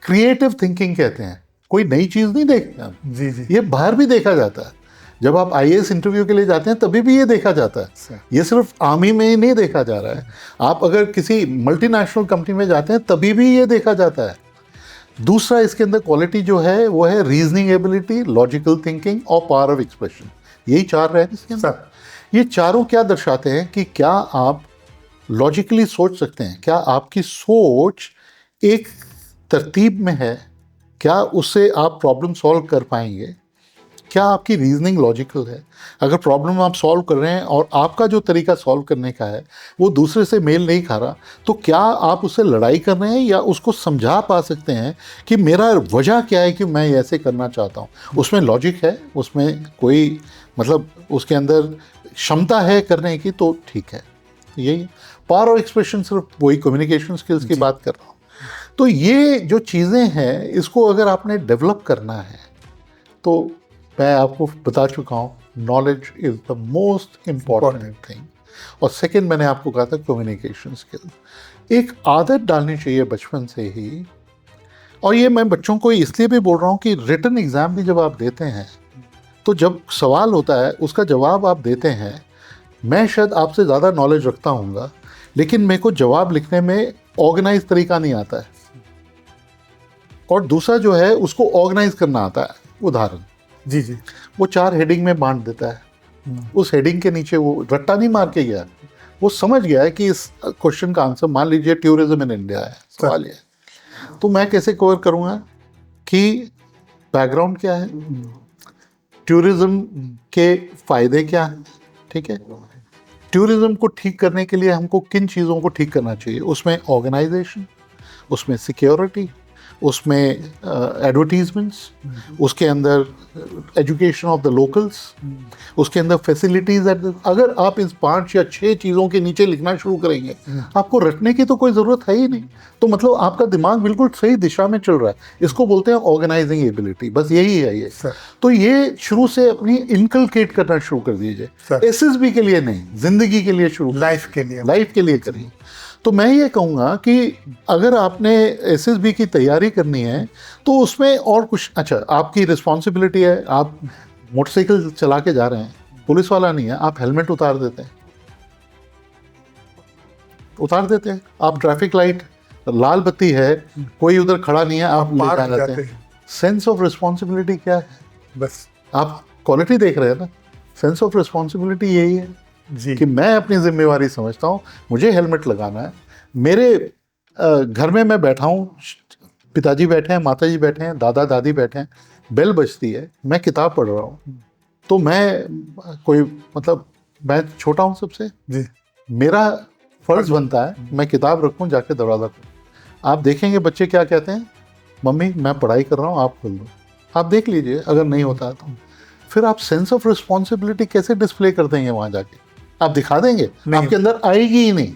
क्रिएटिव थिंकिंग कहते हैं। कोई नई चीज़ नहीं देखते आप, जी जी, ये बाहर भी देखा जाता है। जब आप आईएएस इंटरव्यू के लिए जाते हैं तभी भी ये देखा जाता है। ये सिर्फ आर्मी में ही नहीं देखा जा रहा है, आप अगर किसी मल्टीनेशनल कंपनी में जाते हैं तभी भी ये देखा जाता है। दूसरा इसके अंदर क्वालिटी जो है वो है रीजनिंग एबिलिटी, लॉजिकल थिंकिंग और पावर ऑफ एक्सप्रेशन। यही 4 है इसके अंदर। ये चारों क्या दर्शाते हैं कि क्या आप लॉजिकली सोच सकते हैं, क्या आपकी सोच एक तरतीब में है, क्या उससे आप प्रॉब्लम सॉल्व कर पाएंगे, क्या आपकी रीजनिंग लॉजिकल है। अगर प्रॉब्लम आप सॉल्व कर रहे हैं और आपका जो तरीका सॉल्व करने का है वो दूसरे से मेल नहीं खा रहा, तो क्या आप उससे लड़ाई कर रहे हैं या उसको समझा पा सकते हैं कि मेरा वजह क्या है कि मैं ऐसे करना चाहता हूँ। उसमें लॉजिक है, उसमें कोई मतलब उसके अंदर क्षमता है करने की, तो ठीक है। यही पावर ऑफ एक्सप्रेशन, सिर्फ वही कम्युनिकेशन स्किल्स की बात कर रहा हूँ। तो ये जो चीज़ें हैं इसको अगर आपने डेवलप करना है तो मैं आपको बता चुका हूँ, knowledge is the most important thing. और सेकंड मैंने आपको कहा था कम्युनिकेशन स्किल। एक आदत डालनी चाहिए बचपन से ही। और ये मैं बच्चों को इसलिए भी बोल रहा हूँ कि रिटन एग्ज़ाम भी जब आप देते हैं तो जब सवाल होता है उसका जवाब आप देते हैं, मैं शायद आपसे ज़्यादा नॉलेज रखता हूँगा लेकिन मेरे को जवाब लिखने में ऑर्गेनाइज तरीका नहीं आता है, और दूसरा जो है उसको ऑर्गेनाइज करना आता है। उदाहरण, जी जी, वो 4 हेडिंग में बांट देता है। उस हेडिंग के नीचे वो रट्टा नहीं मार के गया, वो समझ गया है कि इस क्वेश्चन का आंसर मान लीजिए टूरिज्म इन इंडिया है, सवाल ये, तो मैं कैसे कवर करूँगा कि बैकग्राउंड क्या है, टूरिज्म के फ़ायदे क्या हैं, ठीक है, टूरिज्म को ठीक करने के लिए हमको किन चीज़ों को ठीक करना चाहिए? उसमें ऑर्गेनाइजेशन, उसमें सिक्योरिटी, उसमें एडवर्टीजमेंट्स, उसके अंदर एजुकेशन ऑफ द लोकल्स, उसके अंदर फैसिलिटीज। अगर आप इस 5 या 6 चीज़ों के नीचे लिखना शुरू करेंगे, आपको रटने की तो कोई ज़रूरत है ही नहीं। तो मतलब आपका दिमाग बिल्कुल सही दिशा में चल रहा है। इसको बोलते हैं ऑर्गेनाइजिंग एबिलिटी। बस यही है ये। तो ये शुरू से अपनी इनकलकेट करना शुरू कर दीजिए। एसएसबी के लिए नहीं, जिंदगी के लिए शुरू, लाइफ के लिए करिए। तो मैं ये कहूँगा कि अगर आपने एसएसबी की तैयारी करनी है तो उसमें और कुछ, अच्छा आपकी रिस्पॉन्सिबिलिटी है, आप मोटरसाइकिल चला के जा रहे हैं, पुलिस वाला नहीं है, आप हेलमेट उतार देते हैं, आप ट्रैफिक लाइट लाल बत्ती है, कोई उधर खड़ा नहीं है, आप लेकर जाते हैं। सेंस ऑफ रिस्पॉन्सिबिलिटी क्या है? बस आप क्वालिटी देख रहे हैं ना। सेंस ऑफ रिस्पॉन्सिबिलिटी यही है जी, कि मैं अपनी जिम्मेवारी समझता हूँ, मुझे हेलमेट लगाना है। मेरे घर में मैं बैठा हूँ, पिताजी बैठे हैं, माताजी बैठे हैं, दादा दादी बैठे हैं, बेल बजती है, मैं किताब पढ़ रहा हूँ, तो मैं कोई मतलब मैं छोटा हूँ सबसे जी, मेरा फर्ज बनता है मैं किताब रखूँ, जाके दरवाज़ा खोलूँ। आप देखेंगे बच्चे क्या कहते हैं, मम्मी मैं पढ़ाई कर रहा हूँ, आप खोल दो। आप देख लीजिए अगर नहीं होता तो फिर आप सेंस ऑफ रिस्पॉन्सिबिलिटी कैसे डिस्प्ले कर देंगे वहाँ जाके? आप दिखा देंगे? आपके अंदर आएगी ही नहीं।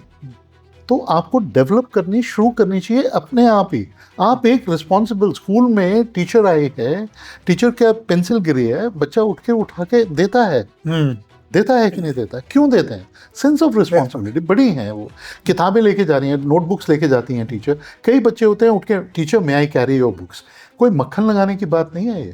तो आपको डेवलप करनी शुरू करनी चाहिए अपने आप ही। आप एक रिस्पॉन्सिबल, स्कूल में टीचर आई है, टीचर क्या पेंसिल गिरी है, बच्चा उठ के उठा के देता है कि नहीं देता? क्यों देते हैं? Sense of responsibility. बड़ी हैं वो, किताबें लेके जा रही हैं, नोटबुक्स लेके जाती हैं टीचर। कई बच्चे होते हैं उठ के, teacher may I carry your books. कोई मक्खन लगाने की बात नहीं है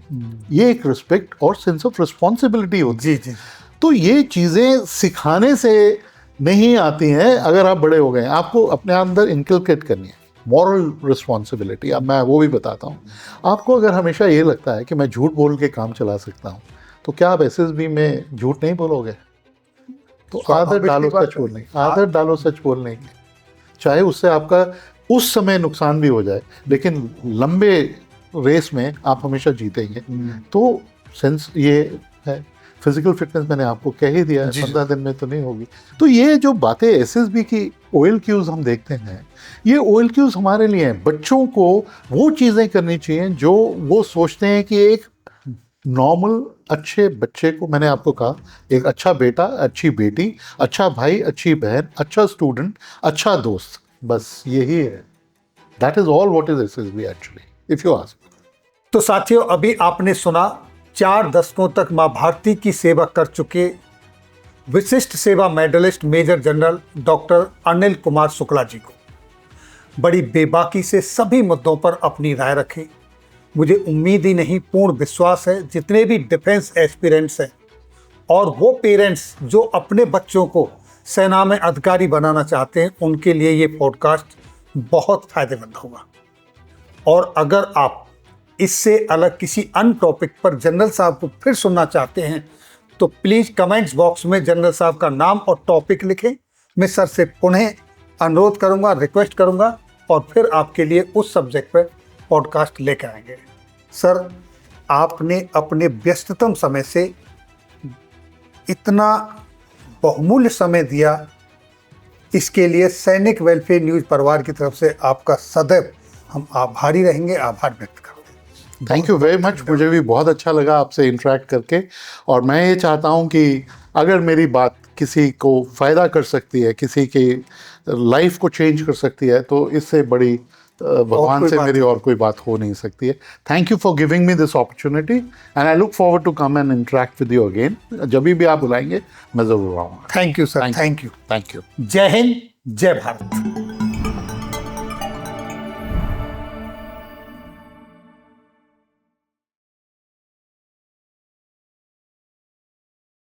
ये एक रिस्पेक्ट और सेंस ऑफ रिस्पॉन्सिबिलिटी होती है। जी। तो ये चीज़ें सिखाने से नहीं आती हैं। अगर आप बड़े हो गए, आपको अपने अंदर इनकलकेट करनी है मॉरल रिस्पॉन्सिबिलिटी। अब मैं वो भी बताता हूँ आपको। अगर हमेशा ये लगता है कि मैं झूठ बोल के काम चला सकता हूँ, तो क्या आप एसएसबी में झूठ नहीं बोलोगे? तो आदत डालो सच बोलने की, आदत डालो सच बोलने की। चाहे उससे आपका उस समय नुकसान भी हो जाए, लेकिन लंबे रेस में आप हमेशा जीतेंगे। तो सेंस ये है। फिजिकल फिटनेस मैंने आपको कह ही दिया है, 15 दिन में तो नहीं होगी। तो ये जो बातें एसएसबी की OLQs हम देखते हैं, ये OLQs हमारे लिए हैं। बच्चों को वो चीज़ें करनी चाहिए जो वो सोचते हैं कि एक नॉर्मल अच्छे बच्चे को, मैंने आपको कहा, एक अच्छा बेटा, अच्छी बेटी, अच्छा भाई, अच्छी बहन, अच्छा स्टूडेंट, अच्छा दोस्त, बस यही है। That is all what is SSB actually, if you ask. तो साथियों, अभी आपने सुना 4 दशकों तक मां भारती की सेवा कर चुके Vishisht Seva medalist major general doctor Anil Kumar Shukla ji को। बड़ी बेबाकी से सभी मुद्दों पर अपनी राय रखी। मुझे उम्मीद ही नहीं, पूर्ण विश्वास है जितने भी डिफेंस एस्पिरेंट्स हैं और वो पेरेंट्स जो अपने बच्चों को सेना में अधिकारी बनाना चाहते हैं, उनके लिए ये पॉडकास्ट बहुत फायदेमंद होगा। और अगर आप इससे अलग किसी अन्य टॉपिक पर जनरल साहब को फिर सुनना चाहते हैं तो प्लीज़ कमेंट्स बॉक्स में जनरल साहब का नाम और टॉपिक लिखें। मैं सर से पुनः अनुरोध करूंगा, रिक्वेस्ट करूंगा और फिर आपके लिए उस सब्जेक्ट पर पॉडकास्ट लेकर आएंगे। सर, आपने अपने व्यस्ततम समय से इतना बहुमूल्य समय दिया, इसके लिए सैनिक वेलफेयर न्यूज़ परिवार की तरफ से आपका सदैव हम आभारी रहेंगे, आभार व्यक्त करते हैं। Thank you very much. मुझे भी बहुत अच्छा लगा आपसे इंटरेक्ट करके, और मैं ये चाहता हूँ कि अगर मेरी बात किसी को फ़ायदा कर सकती है, किसी की लाइफ को चेंज कर सकती है, तो इससे बड़ी भगवान से मेरी और कोई बात हो नहीं सकती है। Thank you for giving me this opportunity and I look forward to come and interact with you again. जब भी आप बुलाएंगे मैं ज़रूर आऊँगा। Thank you sir, thank you. Thank you. जय हिंद, जय भारत।